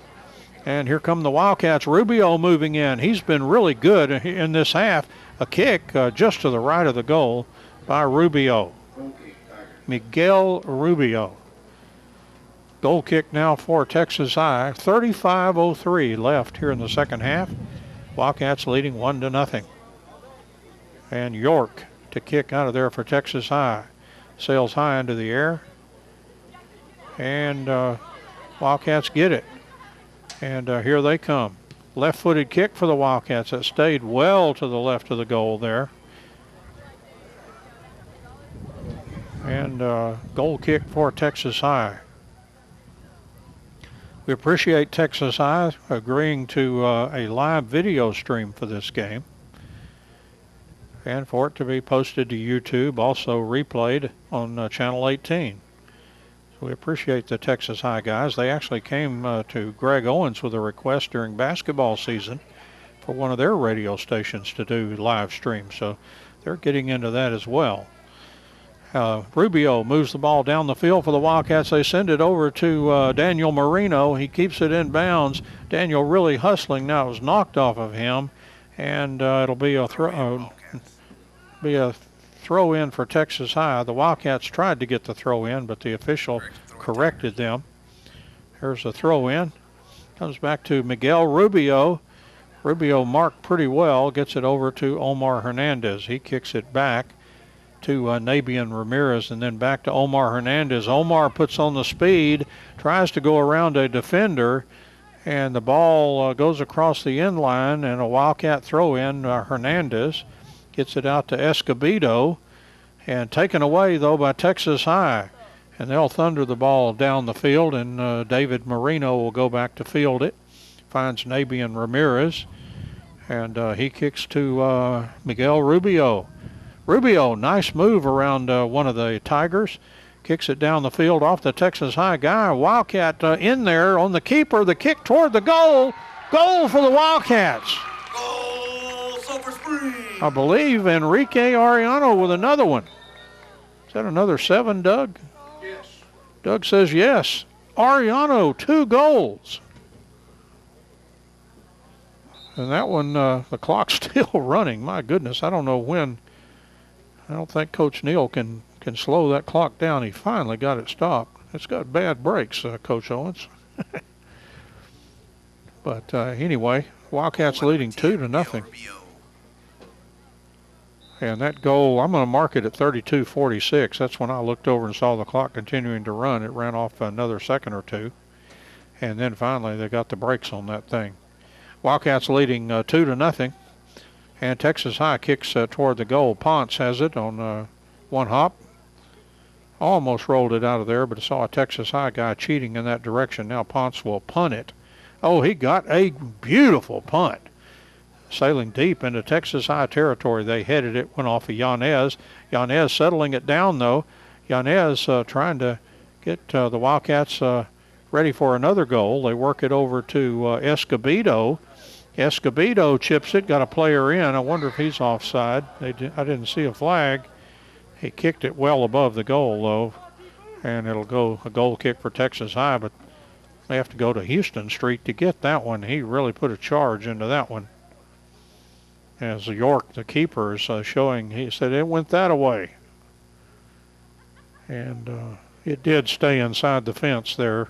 And here come the Wildcats. Rubio moving in. He's been really good in this half. A kick just to the right of the goal by Rubio. Miguel Rubio. Goal kick now for Texas High. 35:03 left here in the second half. Wildcats leading 1-0. And York to kick out of there for Texas High. Sails high into the air. And Wildcats get it. And here they come. Left-footed kick for the Wildcats that stayed well to the left of the goal there. And goal kick for Texas High. We appreciate Texas High agreeing to a live video stream for this game. And for it to be posted to YouTube, also replayed on Channel 18. We appreciate the Texas High guys. They actually came to Greg Owens with a request during basketball season for one of their radio stations to do live streams. So they're getting into that as well. Rubio moves the ball down the field for the Wildcats. They send it over to Daniel Moreno. He keeps it in bounds. Daniel really hustling now. It was knocked off of him. And it'll be a throw in for Texas High. The Wildcats tried to get the throw in, but the official corrected them. Here's the throw in. Comes back to Miguel Rubio. Rubio marked pretty well, gets it over to Omar Hernandez. He kicks it back to Nabian Ramirez and then back to Omar Hernandez. Omar puts on the speed, tries to go around a defender, and the ball goes across the end line, and a Wildcat throw in. Hernandez gets it out to Escobedo, and taken away, though, by Texas High. And they'll thunder the ball down the field, and David Moreno will go back to field it. Finds Nabian Ramirez, and he kicks to Miguel Rubio. Rubio, nice move around one of the Tigers. Kicks it down the field off the Texas High guy. Wildcat in there on the keeper. The kick toward the goal. Goal for the Wildcats. Goal, Sulphur Springs. I believe Enrique Arellano with another one. Is that another 7, Doug? Yes. Doug says yes. Arellano, 2 goals. And that one, the clock's still running. My goodness, I don't know when. I don't think Coach Neal can slow that clock down. He finally got it stopped. It's got bad brakes, Coach Owens. But anyway, Wildcats leading 2-0. And that goal, I'm going to mark it at 32:46. That's when I looked over and saw the clock continuing to run. It ran off another second or two. And then finally they got the brakes on that thing. Wildcats leading 2-0. And Texas High kicks toward the goal. Ponce has it on one hop. Almost rolled it out of there, but I saw a Texas High guy cheating in that direction. Now Ponce will punt it. Oh, he got a beautiful punt. Sailing deep into Texas High territory. They headed it, went off of Yanez. Yanez settling it down, though. Yanez trying to get the Wildcats ready for another goal. They work it over to Escobedo. Escobedo chips it, got a player in. I wonder if he's offside. I didn't see a flag. He kicked it well above the goal, though, and it'll go a goal kick for Texas High, but they have to go to Houston Street to get that one. He really put a charge into that one. As York, the keeper, is showing, he said it went that away. And it did stay inside the fence there.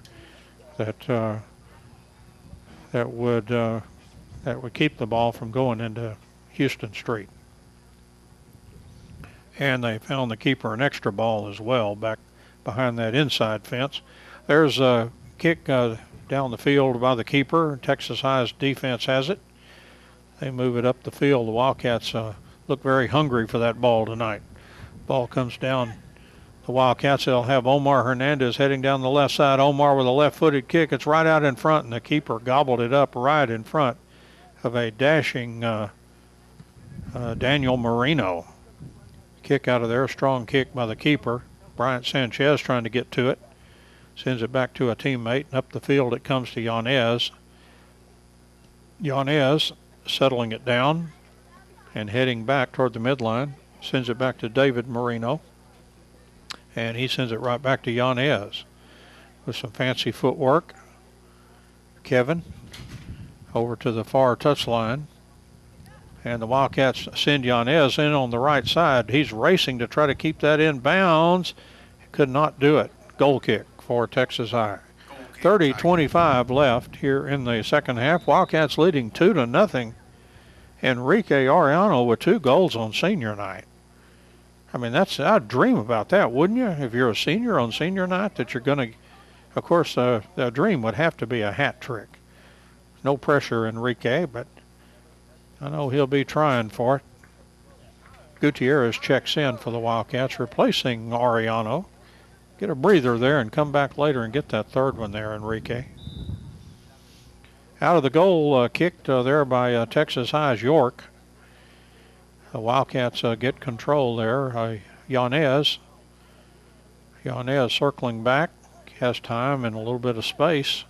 That would keep the ball from going into Houston Street. And they found the keeper an extra ball as well back behind that inside fence. There's a kick down the field by the keeper. Texas High's defense has it. They move it up the field. The Wildcats look very hungry for that ball tonight. Ball comes down. The Wildcats, they'll have Omar Hernandez heading down the left side. Omar with a left-footed kick. It's right out in front, and the keeper gobbled it up right in front of a dashing Daniel Moreno. Kick out of there, strong kick by the keeper. Bryant Sanchez trying to get to it. Sends it back to a teammate, and up the field it comes to Yanez. Yanez settling it down and heading back toward the midline. Sends it back to David Moreno. And he sends it right back to Yanez with some fancy footwork. Kevin over to the far touchline. And the Wildcats send Yanez in on the right side. He's racing to try to keep that in bounds. Could not do it. Goal kick for Texas High. 30-25 left here in the second half. Wildcats leading 2-0. Enrique Arellano with 2 goals on senior night. I mean, I'd dream about that, wouldn't you? If you're a senior on senior night, that you're going to, of course, the dream would have to be a hat trick. No pressure, Enrique, but I know he'll be trying for it. Gutierrez checks in for the Wildcats, replacing Arellano. Get a breather there and come back later and get that third one there, Enrique. Out of the goal, kicked there by Texas High's York. The Wildcats get control there. Yanez circling back, has time and a little bit of space,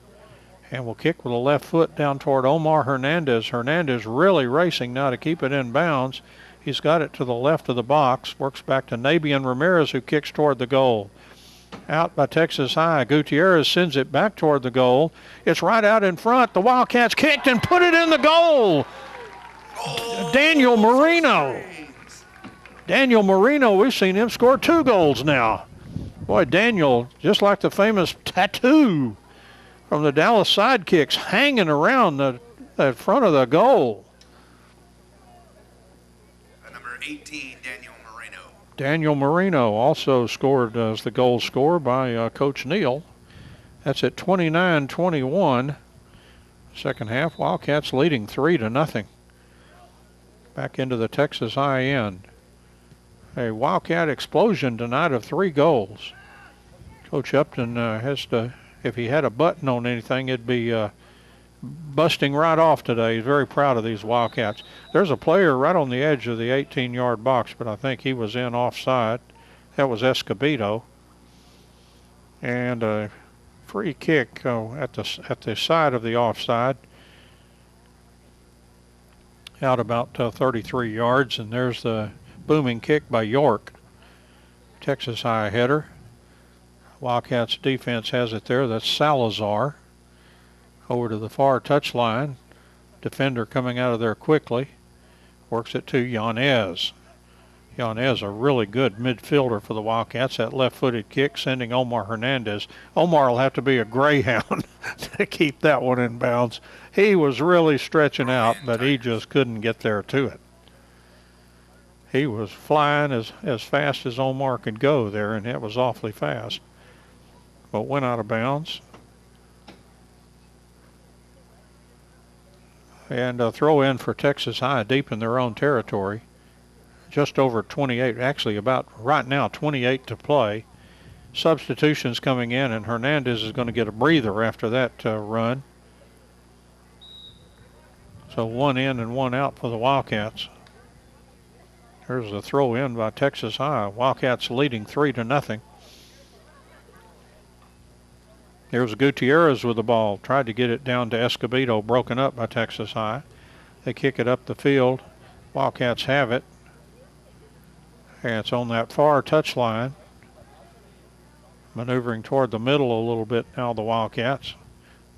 and will kick with a left foot down toward Omar Hernandez. Hernandez really racing now to keep it in bounds. He's got it to the left of the box, works back to Nabian Ramirez, who kicks toward the goal. Out by Texas High. Gutierrez sends it back toward the goal. It's right out in front. The Wildcats kicked and put it in the goal. Daniel Moreno. Daniel Moreno, we've seen him score 2 goals now. Boy, Daniel, just like the famous tattoo from the Dallas Sidekicks, hanging around the front of the goal. Number 18, Daniel Moreno. Daniel Moreno also scored as the goal scorer by Coach Neal. That's at 29-21. Second half, Wildcats leading 3-0. Back into the Texas High end. A Wildcat explosion tonight of 3 goals. Coach Upton has to, if he had a button on anything, it'd be busting right off today. He's very proud of these Wildcats. There's a player right on the edge of the 18-yard box, but I think he was in offside. That was Escobedo. And a free kick at the side of the offside. Out about 33 yards, and there's the booming kick by York. Texas High header. Wildcats defense has it there. That's Salazar. Over to the far touchline. Defender coming out of there quickly. Works it to Yanez. Yanez, a really good midfielder for the Wildcats. That left-footed kick sending Omar Hernandez. Omar will have to be a greyhound to keep that one in bounds. He was really stretching out, but he just couldn't get there to it. He was flying as fast as Omar could go there, and it was awfully fast. But went out of bounds. And a throw in for Texas High deep in their own territory. Just over 28, actually about right now 28 to play. Substitutions coming in, and Hernandez is going to get a breather after that run. So 1 in and 1 out for the Wildcats. There's a throw in by Texas High. Wildcats leading 3-0. There's Gutierrez with the ball. Tried to get it down to Escobedo, broken up by Texas High. They kick it up the field. Wildcats have it. And it's on that far touchline. Maneuvering toward the middle a little bit now, the Wildcats.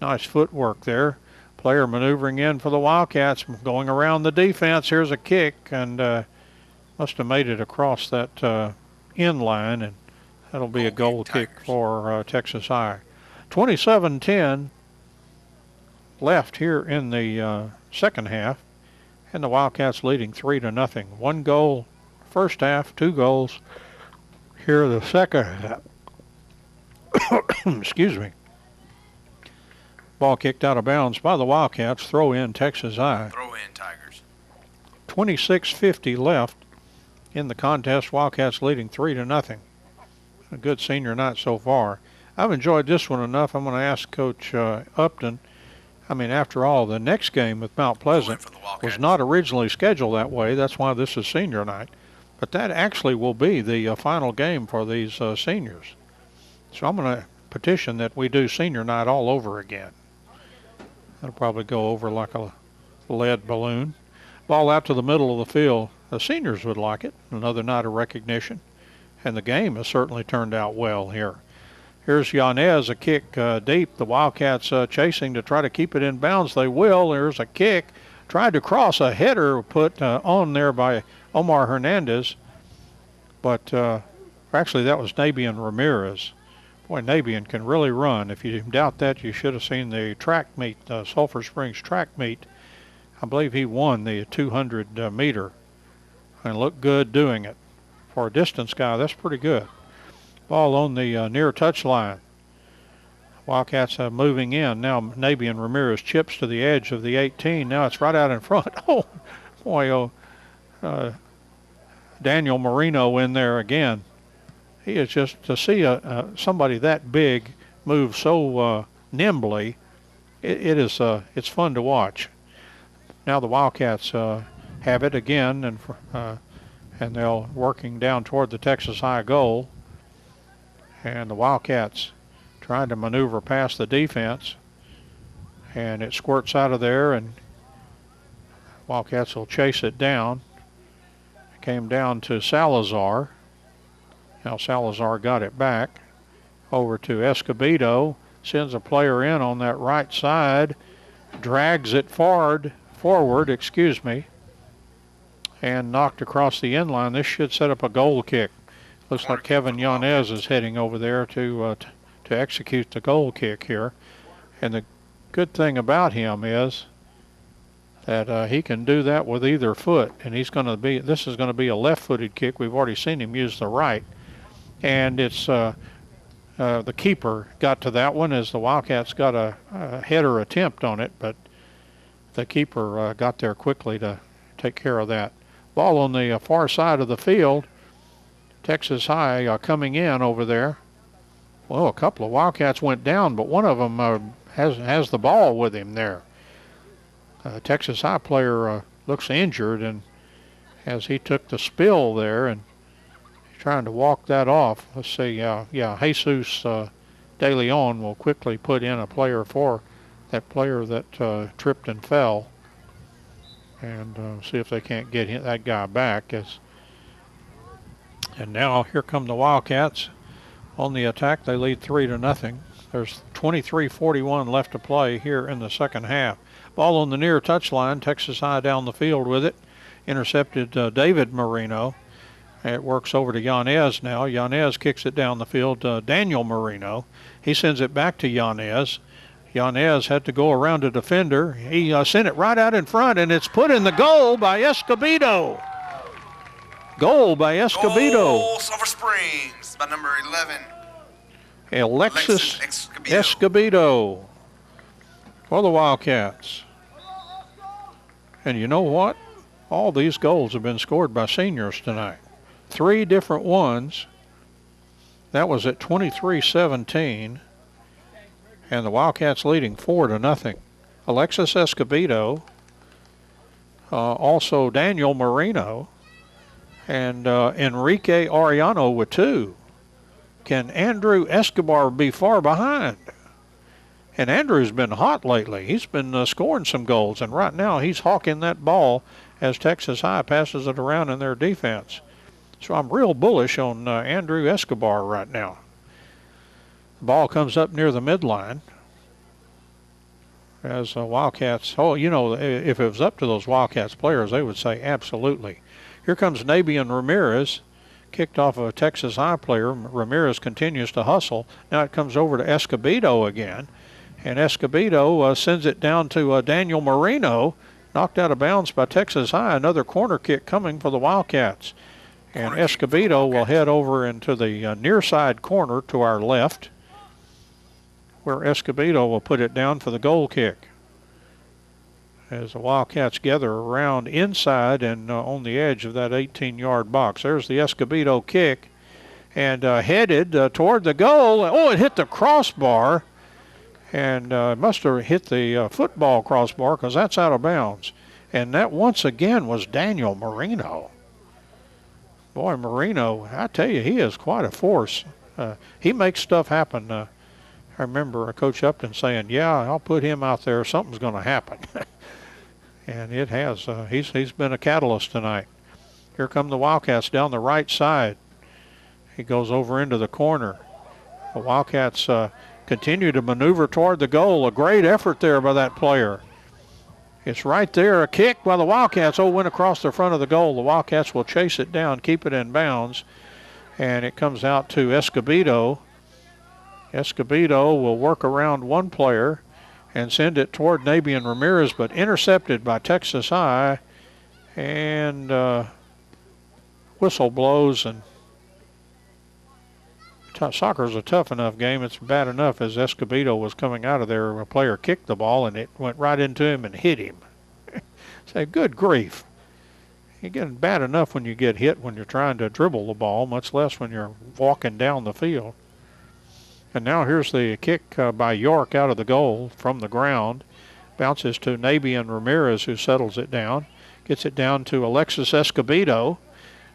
Nice footwork there. Player maneuvering in for the Wildcats, going around the defense. Here's a kick, and must have made it across that end line, and that'll be a goal kick for Texas High. 27-10 left here in the second half, and the Wildcats leading 3-0. 1 goal first half, 2 goals here in the second half. Excuse me. Ball kicked out of bounds by the Wildcats. Throw in Texas High. Throw in Tigers. 26:50 left in the contest. Wildcats leading 3-0. A good senior night so far. I've enjoyed this one enough. I'm going to ask Coach Upton. I mean, after all, the next game with Mount Pleasant was not originally scheduled that way. That's why this is senior night. But that actually will be the final game for these seniors. So I'm going to petition that we do senior night all over again. That'll probably go over like a lead balloon. Ball out to the middle of the field. The seniors would like it. Another night of recognition. And the game has certainly turned out well here. Here's Yanez, a kick deep. The Wildcats chasing to try to keep it in bounds. They will. There's a kick. Tried to cross a header put on there by Omar Hernandez. But actually, that was Nabian Ramirez. Boy, Nabian can really run. If you doubt that, you should have seen the track meet, Sulphur Springs track meet. I believe he won the 200 meter and looked good doing it. For a distance guy, that's pretty good. Ball on the near touch line. Wildcats moving in. Now Nabian Ramirez chips to the edge of the 18. Now it's right out in front. Oh, boy, Daniel Moreno in there again. He is just, to see somebody that big move so nimbly, it's fun to watch. Now the Wildcats have it again, and they're working down toward the Texas High goal. And the Wildcats trying to maneuver past the defense, and it squirts out of there, and Wildcats will chase it down. It came down to Salazar. Now Salazar got it back over to Escobedo, sends a player in on that right side, drags it forward, and knocked across the end line. This should set up a goal kick. Looks like Kevin Yanez is heading over there to execute the goal kick here. And the good thing about him is that he can do that with either foot. And this is going to be a left-footed kick. We've already seen him use the right. And it's the keeper got to that one as the Wildcats got a header attempt on it, but the keeper got there quickly to take care of that. Ball on the far side of the field. Texas High coming in over there. Well, a couple of Wildcats went down, but one of them has the ball with him there. Texas High player looks injured, and as he took the spill there, and he's trying to walk that off. Let's see, Jesus De Leon will quickly put in a player for that player that tripped and fell, and see if they can't get that guy back. And now here come the Wildcats on the attack. They lead 3-0. There's 23:41 left to play here in the second half. Ball on the near touchline. Texas High down the field with it. Intercepted David Moreno. It works over to Yanez now. Yanez kicks it down the field to Daniel Moreno. He sends it back to Yanez. Yanez had to go around a defender. He sent it right out in front, and it's put in the goal by Escobedo. Goal by Escobedo. Goal, Sulphur Springs by number 11. Alexis Escobedo for the Wildcats. And you know what? All these goals have been scored by seniors tonight. 3 different ones. That was at 23-17. And the Wildcats leading 4-0. Alexis Escobedo. Also Daniel Moreno. And Enrique Arellano with 2. Can Andrew Escobar be far behind? And Andrew's been hot lately. He's been scoring some goals, and right now he's hawking that ball as Texas High passes it around in their defense. So I'm real bullish on Andrew Escobar right now. The ball comes up near the midline. As Wildcats, if it was up to those Wildcats players, they would say absolutely. Here comes Nabian Ramirez, kicked off of a Texas High player. Ramirez continues to hustle. Now it comes over to Escobedo again. And Escobedo sends it down to Daniel Moreno, knocked out of bounds by Texas High. Another corner kick coming for the Wildcats. And Escobedo will head over into the near side corner to our left, where Escobedo will put it down for the goal kick. As the Wildcats gather around inside and on the edge of that 18-yard box. There's the Escobedo kick, and headed toward the goal. Oh, it hit the crossbar, and must have hit the football crossbar because that's out of bounds. And that once again was Daniel Moreno. Boy, Moreno, I tell you, he is quite a force. He makes stuff happen. I remember Coach Upton saying, yeah, I'll put him out there. Something's going to happen. And it has. He's been a catalyst tonight. Here come the Wildcats down the right side. He goes over into the corner. The Wildcats continue to maneuver toward the goal. A great effort there by that player. It's right there, a kick by the Wildcats. Oh, went across the front of the goal. The Wildcats will chase it down, keep it in bounds, and it comes out to Escobedo. Escobedo will work around one player and send it toward Nabian Ramirez, but intercepted by Texas High, and whistle blows. And soccer's a tough enough game. It's bad enough as Escobedo was coming out of there. A player kicked the ball and it went right into him and hit him. Say, good grief. You're getting bad enough when you get hit when you're trying to dribble the ball, much less when you're walking down the field. And now here's the kick by York out of the goal from the ground. Bounces to Nabian Ramirez, who settles it down. Gets it down to Alexis Escobedo.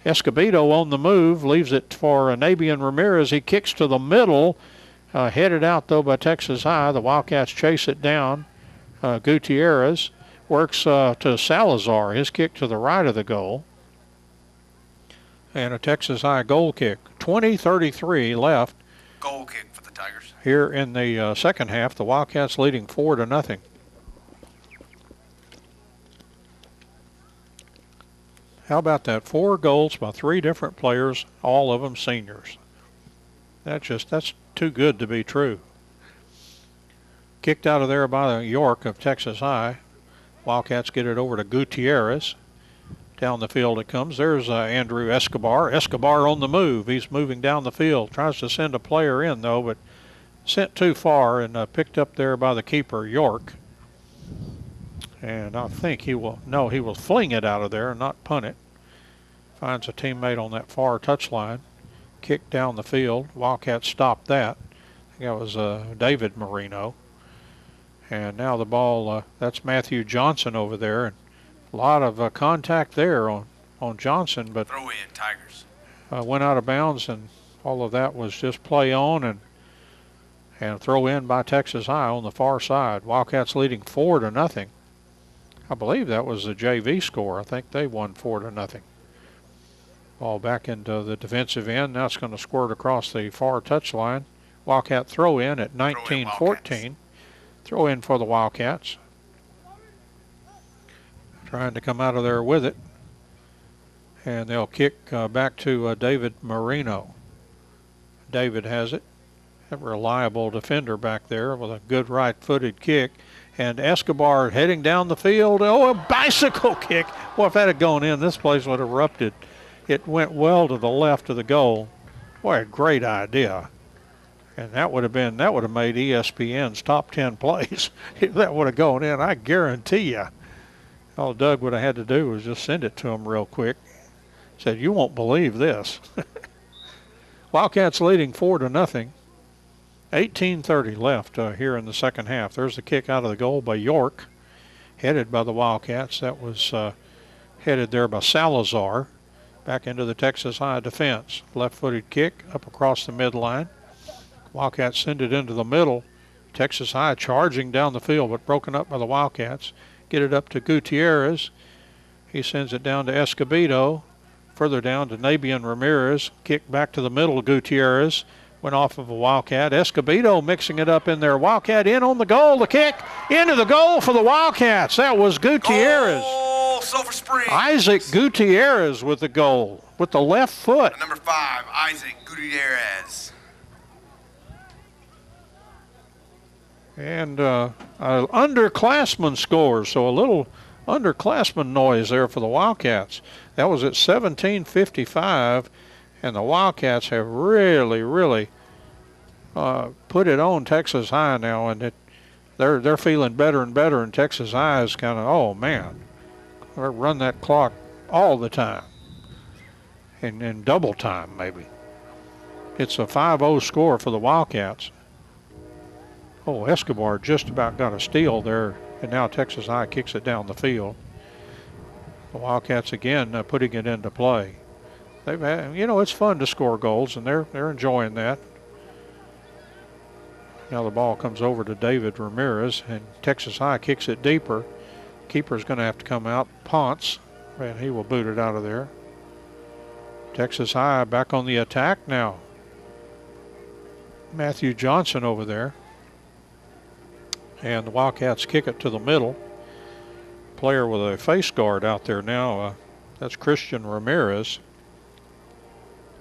Escobedo on the move, leaves it for Nabian Ramirez. He kicks to the middle, headed out though by Texas High. The Wildcats chase it down. Gutierrez works to Salazar. His kick to the right of the goal. And a Texas High goal kick. 20:33 left. Goal kick for the Tigers. Here in the second half, the Wildcats leading 4-0. How about that? 4 goals by 3 different players, all of them seniors. That's too good to be true. Kicked out of there by York of Texas High. Wildcats get it over to Gutierrez. Down the field it comes. There's Andrew Escobar. Escobar on the move. He's moving down the field. Tries to send a player in, though, but sent too far and picked up there by the keeper, York. And I think he will fling it out of there and not punt it. Finds a teammate on that far touchline. Kick down the field. Wildcats stopped that. I think that was David Moreno. And now the ball, that's Matthew Johnson over there. And a lot of contact there on Johnson, but throw in Tigers. Went out of bounds, and all of that was just play on and throw in by Texas High on the far side. Wildcats leading 4-0. I believe that was the JV score. I think they won 4-0. Ball back into the defensive end. Now it's going to squirt across the far touchline. Wildcat throw in at 19-14. Throw in for the Wildcats. Trying to come out of there with it. And they'll kick back to David Moreno. David has it. A reliable defender back there with a good right-footed kick. And Escobar heading down the field. Oh, a bicycle kick. Boy, if that had gone in, this place would have erupted. It went well to the left of the goal. Boy, a great idea. And that would have made ESPN's top 10 plays. If that would have gone in, I guarantee you. All Doug would have had to do was just send it to him real quick. Said, you won't believe this. Wildcats leading 4-0. 18:30 left here in the second half. There's the kick out of the goal by York, headed by the Wildcats. That was headed there by Salazar. Back into the Texas High defense. Left-footed kick up across the midline. Wildcats send it into the middle. Texas High charging down the field, but broken up by the Wildcats. Get it up to Gutierrez. He sends it down to Escobedo. Further down to Nabian Ramirez. Kick back to the middle. Gutierrez went off of a Wildcat. Escobedo mixing it up in there. Wildcat in on the goal. The kick into the goal for the Wildcats. That was Gutierrez. Oh, Sulphur Springs. Isaac Gutierrez with the goal with the left foot. Number 5, Isaac Gutierrez. And underclassman scores, so a little underclassman noise there for the Wildcats. That was at 17:55, and the Wildcats have really put it on Texas High now, and they're feeling better and better, and Texas High is kind of, oh man, run that clock all the time, in double time maybe. It's a 5-0 score for the Wildcats. Oh, Escobar just about got a steal there, and now Texas High kicks it down the field. The Wildcats again putting it into play. They've had, it's fun to score goals, and they're enjoying that. Now the ball comes over to David Ramirez, and Texas High kicks it deeper. Keeper's going to have to come out. Ponce, and he will boot it out of there. Texas High back on the attack now. Matthew Johnson over there. And the Wildcats kick it to the middle. Player with a face guard out there now. That's Christian Ramirez.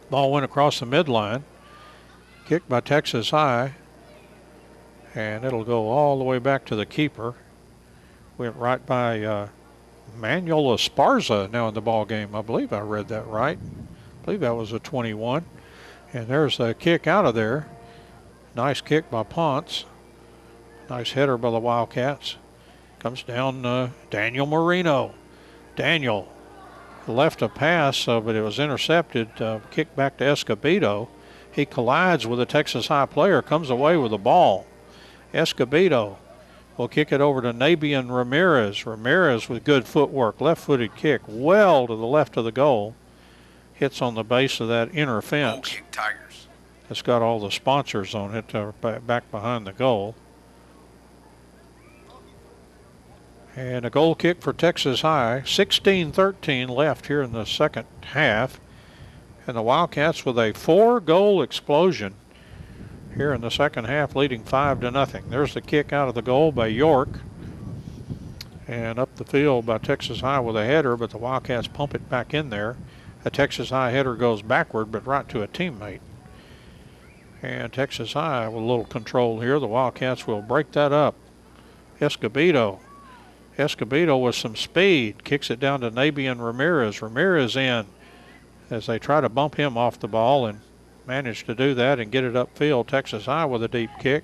Ball went across the midline. Kicked by Texas High. And it'll go all the way back to the keeper. Went right by Manuel Esparza now in the ball game. I believe I read that right. I believe that was a 21. And there's a kick out of there. Nice kick by Ponce. Nice header by the Wildcats. Comes down Daniel Moreno. Daniel left a pass, but it was intercepted. Kick back to Escobedo. He collides with a Texas High player, comes away with the ball. Escobedo will kick it over to Nabian Ramirez. Ramirez with good footwork, left-footed kick, well to the left of the goal. Hits on the base of that inner fence. Kick Tigers. It's got all the sponsors on it back behind the goal. And a goal kick for Texas High. 16-13 left here in the second half. And the Wildcats with a 4-goal explosion here in the second half, leading 5-0. There's the kick out of the goal by York. And up the field by Texas High with a header, but the Wildcats pump it back in there. A Texas High header goes backward, but right to a teammate. And Texas High with a little control here. The Wildcats will break that up. Escobedo with some speed. Kicks it down to Nabian Ramirez. Ramirez in as they try to bump him off the ball and manage to do that and get it upfield. Texas High with a deep kick.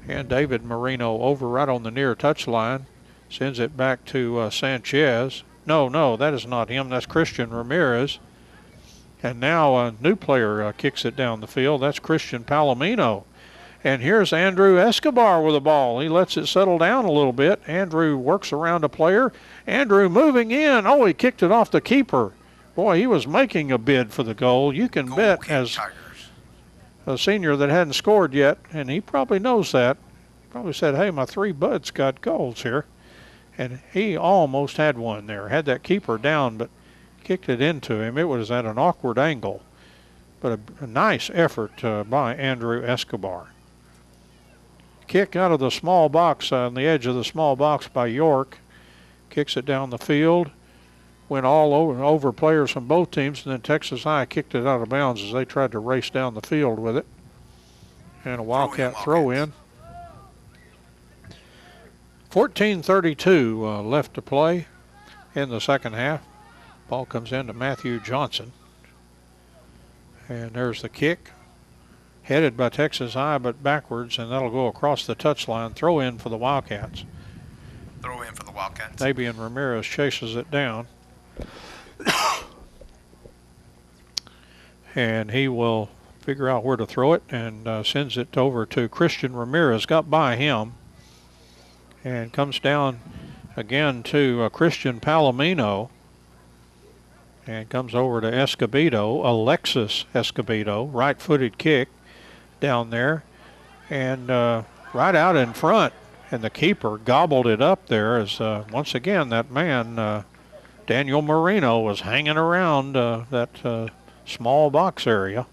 And David Moreno over right on the near touchline. Sends it back to Sanchez. No, that is not him. That's Christian Ramirez. And now a new player kicks it down the field. That's Christian Palomino. And here's Andrew Escobar with the ball. He lets it settle down a little bit. Andrew works around a player. Andrew moving in. Oh, he kicked it off the keeper. Boy, he was making a bid for the goal. You can bet as Tigers. A senior that hadn't scored yet, and he probably knows that. Probably said, hey, my 3 buds got goals here. And he almost had one there. Had that keeper down, but kicked it into him. It was at an awkward angle. But a nice effort by Andrew Escobar. Kick out of the small box on the edge of the small box by York. Kicks it down the field. Went all over players from both teams, and then Texas High kicked it out of bounds as they tried to race down the field with it. And a Wildcat throw in. 14:32 left to play in the second half. Ball comes in to Matthew Johnson. And there's the kick. Headed by Texas High, but backwards, and that'll go across the touchline. Throw in for the Wildcats. Throw in for the Wildcats. Nabian Ramirez chases it down. And he will figure out where to throw it and sends it over to Christian Ramirez. Got by him and comes down again to Christian Palomino and comes over to Escobedo, Alexis Escobedo, right-footed kick down there and right out in front, and the keeper gobbled it up there as once again that man Daniel Moreno was hanging around that small box area,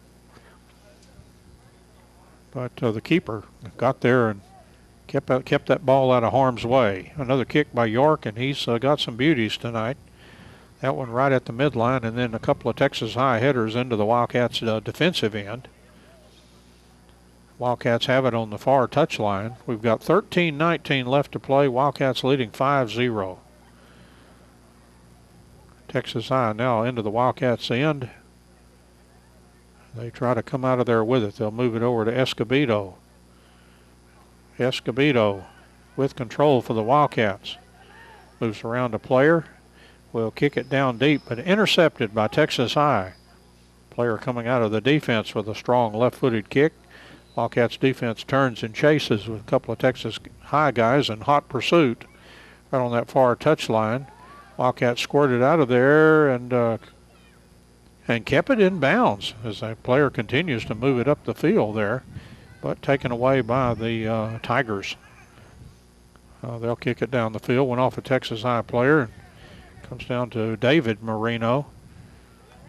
but the keeper got there and kept that ball out of harm's way. Another kick by York, and he's got some beauties tonight. That one right at the midline, and then a couple of Texas High headers into the Wildcats' defensive end. Wildcats have it on the far touchline. We've got 13:19 left to play. Wildcats leading 5-0. Texas High now into the Wildcats' end. They try to come out of there with it. They'll move it over to Escobedo. Escobedo with control for the Wildcats. Moves around a player. Will kick it down deep, but intercepted by Texas High. Player coming out of the defense with a strong left-footed kick. Wildcats defense turns and chases with a couple of Texas High guys in hot pursuit right on that far touchline. Wildcats squirted out of there and kept it in bounds as the player continues to move it up the field there, but taken away by the Tigers. They'll kick it down the field. Went off a Texas High player. Comes down to David Moreno.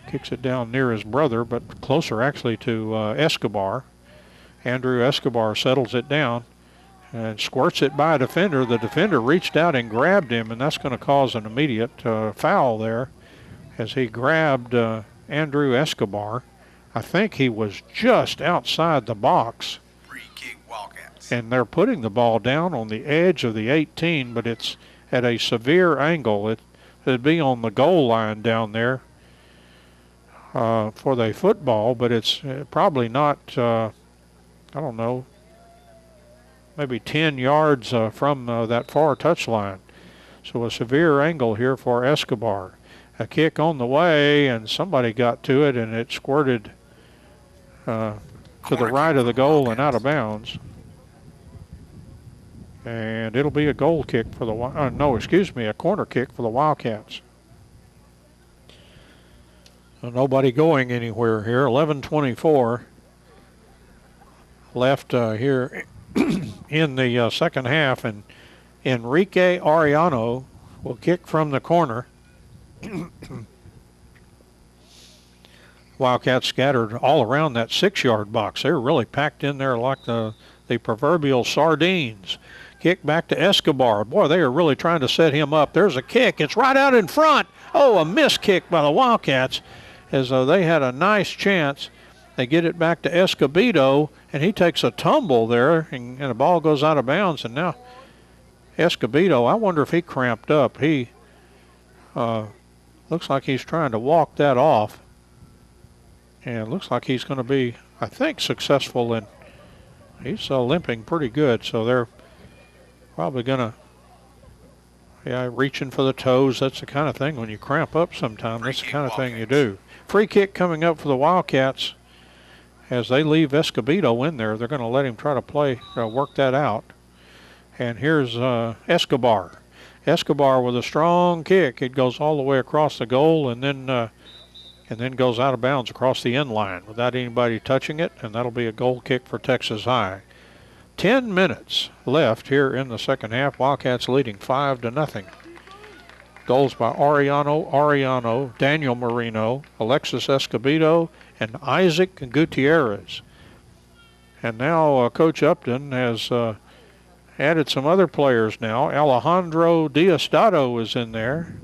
Kicks it down near his brother, but closer actually to Escobar. Andrew Escobar settles it down and squirts it by a defender. The defender reached out and grabbed him, and that's going to cause an immediate foul there as he grabbed Andrew Escobar. I think he was just outside the box. Free kick, Wildcats. And they're putting the ball down on the edge of the 18, but it's at a severe angle. It'd be on the goal line down there for the football, but it's probably not, I don't know, maybe 10 yards from that far touchline. So a severe angle here for Escobar. A kick on the way, and somebody got to it, and it squirted to the right of the goal and out of bounds. And it'll be a goal kick for the, a corner kick for the Wildcats. So nobody going anywhere here. 11:24 left here in the second half, and Enrique Arellano will kick from the corner. Wildcats scattered all around that 6-yard box. They were really packed in there like the proverbial sardines. Kick back to Escobar. Boy, they are really trying to set him up. There's a kick. It's right out in front. Oh, a missed kick by the Wildcats, as though they had a nice chance. They get it back to Escobedo, and he takes a tumble there, and the ball goes out of bounds. And now Escobedo, I wonder if he cramped up. He looks like he's trying to walk that off. And it looks like he's going to be, I think, successful. And he's limping pretty good. So they're probably going to, reaching for the toes. That's the kind of thing when you cramp up sometimes. That's the kind of thing you do. Free kick coming up for the Wildcats as they leave Escobedo in there. They're going to let him try to work that out. And here's Escobar. Escobar with a strong kick. It goes all the way across the goal and then goes out of bounds across the end line without anybody touching it, and that'll be a goal kick for Texas High. 10 minutes left here in the second half. Wildcats leading 5-0. Goals by Arellano, Daniel Moreno, Alexis Escobedo, and Isaac Gutierrez. And now Coach Upton has added some other players now. Alejandro Diosdado is in there.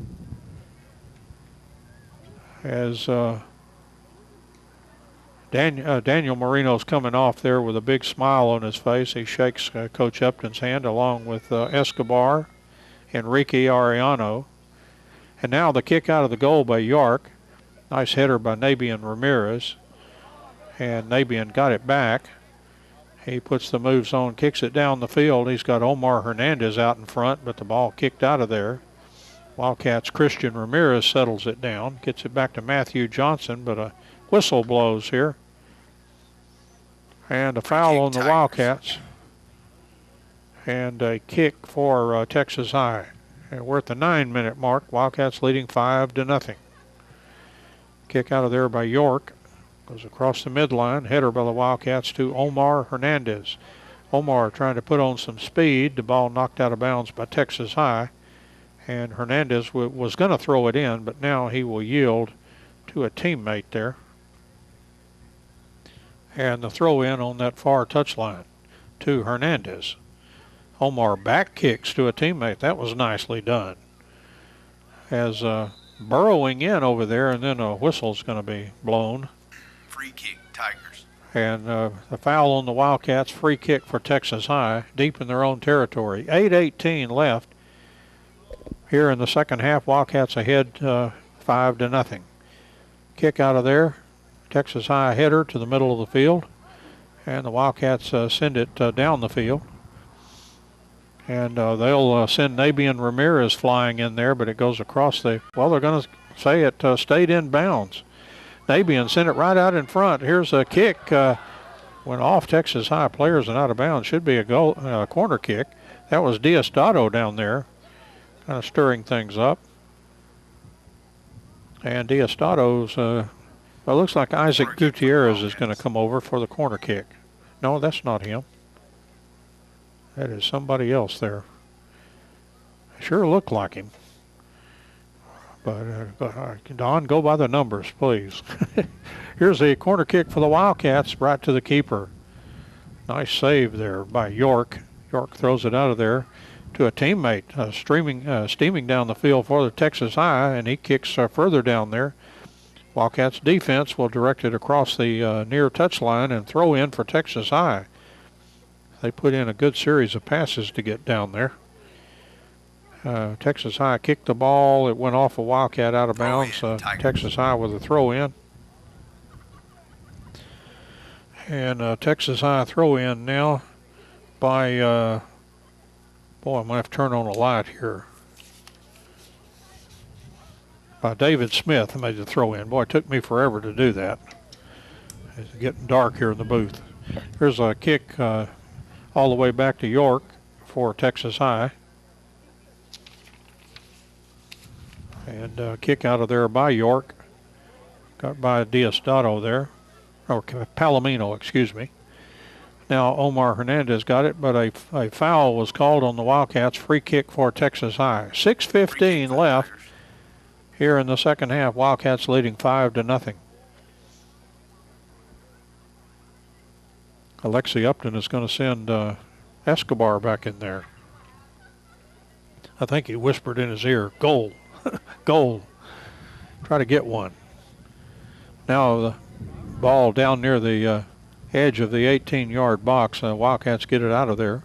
As Daniel Moreno's coming off there with a big smile on his face. He shakes Coach Upton's hand along with Escobar, Enrique Arellano. And now the kick out of the goal by York. Nice header by Nabian Ramirez. And Nabian got it back. He puts the moves on, kicks it down the field. He's got Omar Hernandez out in front, but the ball kicked out of there. Wildcats' Christian Ramirez settles it down, gets it back to Matthew Johnson, but a whistle blows here. And a foul on the Wildcats. And a kick for Texas High. And we're at the 9-minute mark. Wildcats leading 5-0. Kick out of there by York. Goes across the midline. Header by the Wildcats to Omar Hernandez. Omar trying to put on some speed. The ball knocked out of bounds by Texas High. And Hernandez was going to throw it in, but now he will yield to a teammate there. And the throw in on that far touchline to Hernandez. Omar back kicks to a teammate. That was nicely done. As burrowing in over there, and then a whistle's going to be blown. Free kick, Tigers. And the foul on the Wildcats, free kick for Texas High, deep in their own territory. 8:18 left. Here in the second half, Wildcats ahead 5-0. Kick out of there. Texas High header to the middle of the field. And the Wildcats send it down the field. And they'll send Nabian Ramirez flying in there, but it goes across the, well, they're going to say it stayed in bounds. Nabian sent it right out in front. Here's a kick. Went off Texas High players and out of bounds. Should be a goal, corner kick. That was Diosdado down there, kind of stirring things up. And Diostado's, well, it looks like Isaac Gutierrez is going to come over for the corner kick. No, that's not him. That is somebody else there. Sure looked like him. But Don, go by the numbers, please. Here's a corner kick for the Wildcats, right to the keeper. Nice save there by York. York throws it out of there to a teammate steaming down the field for the Texas High, and he kicks further down there. Wildcats defense will direct it across the near touchline and throw in for Texas High. They put in a good series of passes to get down there. Texas High kicked the ball. It went off a Wildcat out of bounds. Texas High with a throw in. And Texas High throw in now by, boy, I'm going to have to turn on a light here. By David Smith, made the throw in. Boy, it took me forever to do that. It's getting dark here in the booth. Here's a kick all the way back to York for Texas High. And kick out of there by York. Got by Diosdado there. Or Palomino, excuse me. Now Omar Hernandez got it, but a foul was called on the Wildcats. Free kick for Texas High. 6:15 left here in the second half. Wildcats leading 5-0. Alexis Upton is going to send Escobar back in there. I think he whispered in his ear, "Goal, goal." Try to get one. Now the ball down near the edge of the 18-yard box. Wildcats get it out of there.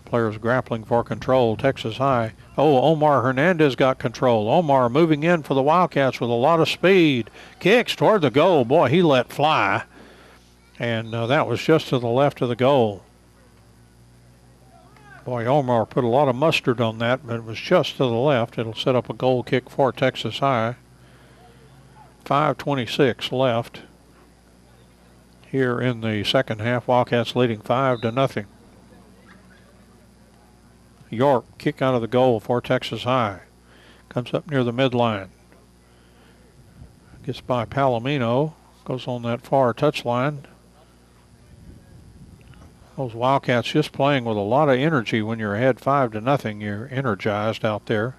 Players grappling for control. Texas High. Oh, Omar Hernandez got control. Omar moving in for the Wildcats with a lot of speed. Kicks toward the goal. Boy, he let fly. And that was just to the left of the goal. Boy, Omar put a lot of mustard on that, but it was just to the left. It'll set up a goal kick for Texas High. 5:26 left here in the second half. Wildcats leading 5-0. York, kick out of the goal for Texas High. Comes up near the midline. Gets by Palomino. Goes on that far touchline. Those Wildcats just playing with a lot of energy. When you're ahead 5-0, you're energized out there.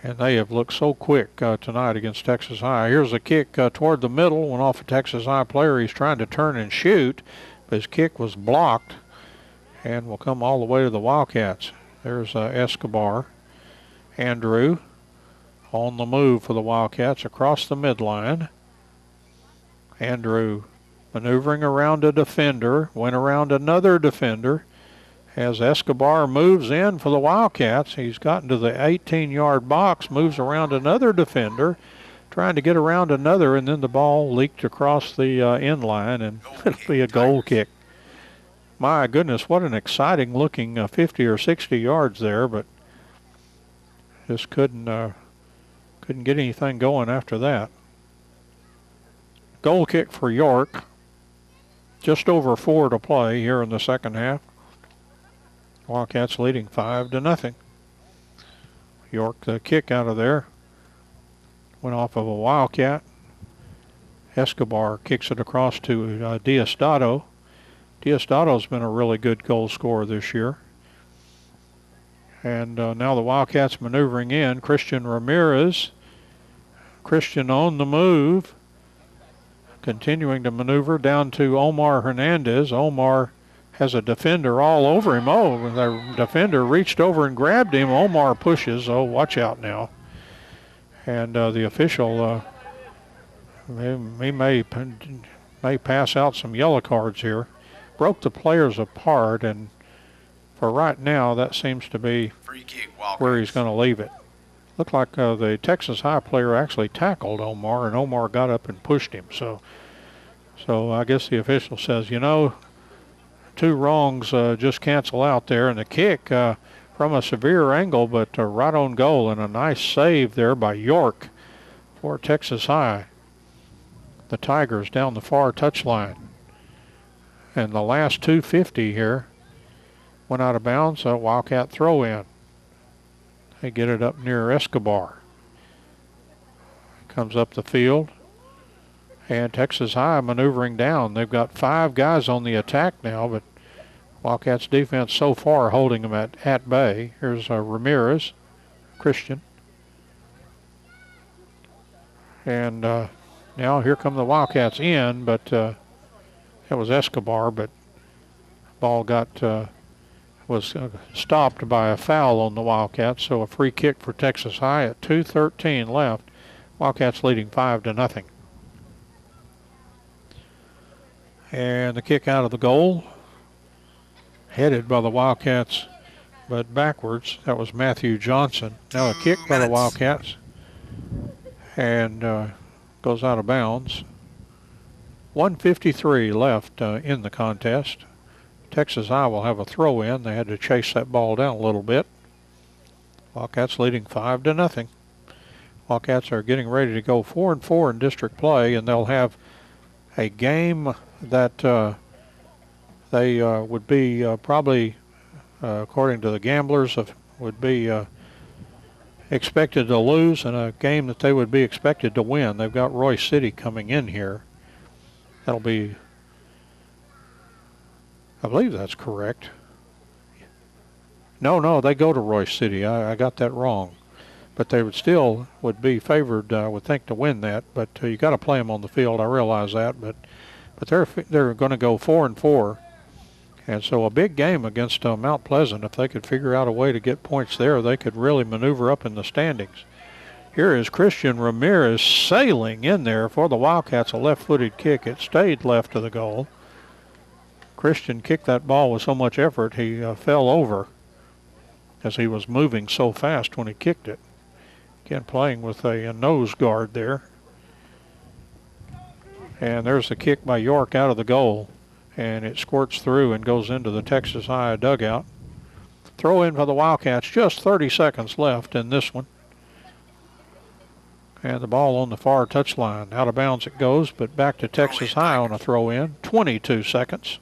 And they have looked so quick tonight against Texas High. Here's a kick toward the middle. Went off a Texas High player. He's trying to turn and shoot, but his kick was blocked and will come all the way to the Wildcats. There's Escobar. Andrew on the move for the Wildcats across the midline. Andrew maneuvering around a defender. Went around another defender. As Escobar moves in for the Wildcats, he's gotten to the 18-yard box, moves around another defender, trying to get around another, and then the ball leaked across the end line, and it'll be a goal kick. My goodness, what an exciting looking 50 or 60 yards there, but just couldn't get anything going after that. Goal kick for York. Just over 4 to play here in the second half. Wildcats leading 5-0. York, the kick out of there. Went off of a Wildcat. Escobar kicks it across to Diosdado. Diostado's been a really good goal scorer this year. And now the Wildcats maneuvering in. Christian Ramirez. Christian on the move. Continuing to maneuver down to Omar Hernandez. Omar has a defender all over him. Oh, the defender reached over and grabbed him. Omar pushes. Oh, watch out now. And the official, he may pass out some yellow cards here. Broke the players apart, and for right now, that seems to be free kick, where he's going to leave it. Looked like the Texas High player actually tackled Omar, and Omar got up and pushed him. So I guess the official says, you know, 2 wrongs just cancel out there, and the kick from a severe angle, but right on goal, and a nice save there by York for Texas High. The Tigers down the far touchline. And the last 250 here went out of bounds. A Wildcat throw in. They get it up near Escobar. Comes up the field. And Texas High maneuvering down. They've got 5 guys on the attack now, but Wildcats defense so far holding them at bay. Here's Ramirez, Christian. And now here come the Wildcats in, but It was Escobar, but ball was stopped by a foul on the Wildcats, so a free kick for Texas High at 2:13 left. Wildcats leading 5-0. And the kick out of the goal, headed by the Wildcats, but backwards. That was Matthew Johnson. Now a kick by the Wildcats, and goes out of bounds. 1:53 left in the contest. Texas High will have a throw in. They had to chase that ball down a little bit. Wildcats leading 5-0. Wildcats are getting ready to go 4-4 in district play, and they'll have a game that they would be probably, according to the gamblers, would be expected to lose, and a game that they would be expected to win. They've got Royce City coming in here. That'll be, I believe that's correct. No, they go to Royce City. I got that wrong. But they would be favored, I would think, to win that. But you got to play them on the field. I realize that. But they're going to go 4-4, and so a big game against Mount Pleasant. If they could figure out a way to get points there, they could really maneuver up in the standings. Here is Christian Ramirez sailing in there for the Wildcats, a left-footed kick. It stayed left of the goal. Christian kicked that ball with so much effort he fell over as he was moving so fast when he kicked it. Again, playing with a nose guard there. And there's the kick by York out of the goal, and it squirts through and goes into the Texas High dugout. Throw in for the Wildcats, just 30 seconds left in this one. And the ball on the far touchline. Out of bounds it goes, but back to Texas High on a throw in. 22 seconds.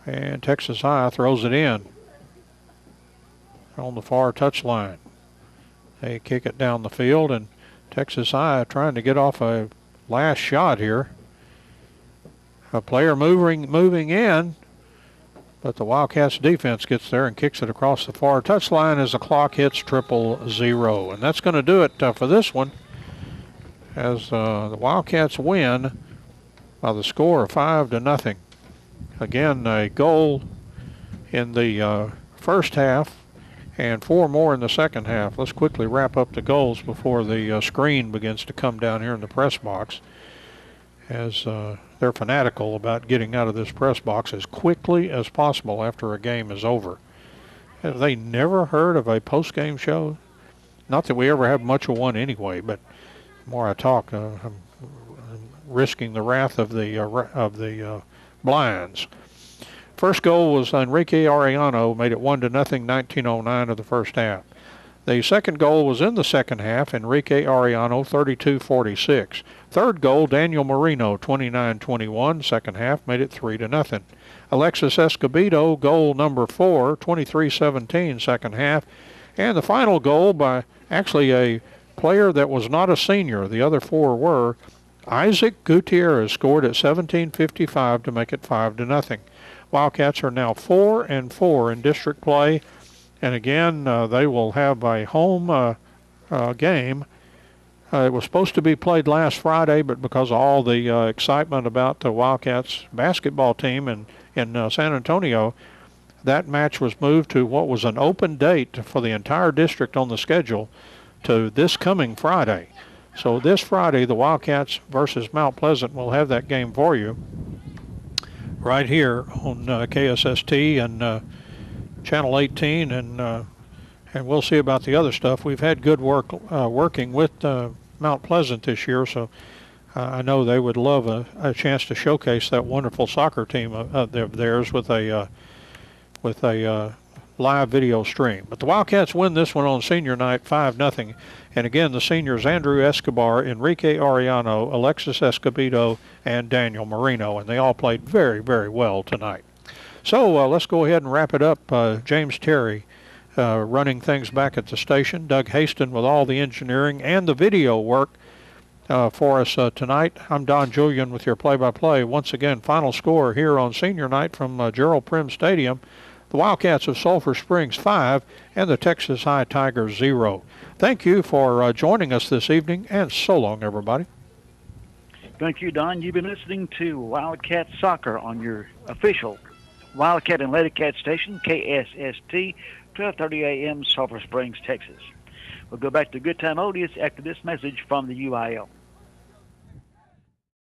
And Texas High throws it in on the far touchline. They kick it down the field, and Texas High trying to get off a last shot here. A player moving in, but the Wildcats defense gets there and kicks it across the far touchline as the clock hits 0:00. And that's going to do it for this one, as the Wildcats win by the score of 5-0. Again, a goal in the first half and 4 more in the second half. Let's quickly wrap up the goals before the screen begins to come down here in the press box, as they're fanatical about getting out of this press box as quickly as possible after a game is over. Have they never heard of a post-game show? Not that we ever have much of one anyway, but the more I talk, I'm risking the wrath of the blinds. First goal was Enrique Arellano, made it 1-0, 19:09 of the first half. The second goal was in the second half, Enrique Arellano, 32-46. Third goal, Daniel Moreno, 29-21, second half, made it 3-0. Alexis Escobedo, goal number 4, 23-17, second half. And the final goal by actually a player that was not a senior. The other 4 were. Isaac Gutierrez scored at 17:55 to make it 5-0. Wildcats are now 4-4 in district play. And again, they will have a home game. It was supposed to be played last Friday, but because of all the excitement about the Wildcats basketball team in San Antonio, that match was moved to what was an open date for the entire district on the schedule to this coming Friday. So this Friday, the Wildcats versus Mount Pleasant will have that game for you right here on KSST and Channel 18, and we'll see about the other stuff. We've had good work working with Mount Pleasant this year, so I know they would love a chance to showcase that wonderful soccer team of theirs with a live video stream. But the Wildcats win this one on senior night 5-0. And again, the seniors Andrew Escobar, Enrique Arellano, Alexis Escobedo, and Daniel Moreno, and they all played very, very well tonight. So let's go ahead and wrap it up. James Terry running things back at the station. Doug Haston with all the engineering and the video work for us tonight. I'm Don Julian with your play-by-play. Once again, final score here on senior night from Gerald Prim Stadium. The Wildcats of Sulphur Springs 5 and the Texas High Tigers 0. Thank you for joining us this evening, and so long, everybody. Thank you, Don. You've been listening to Wildcat Soccer on your official Wildcat and Lady Cat station, KSST, 1230 AM, Sulphur Springs, Texas. We'll go back to Good Time Oldies after this message from the UIL.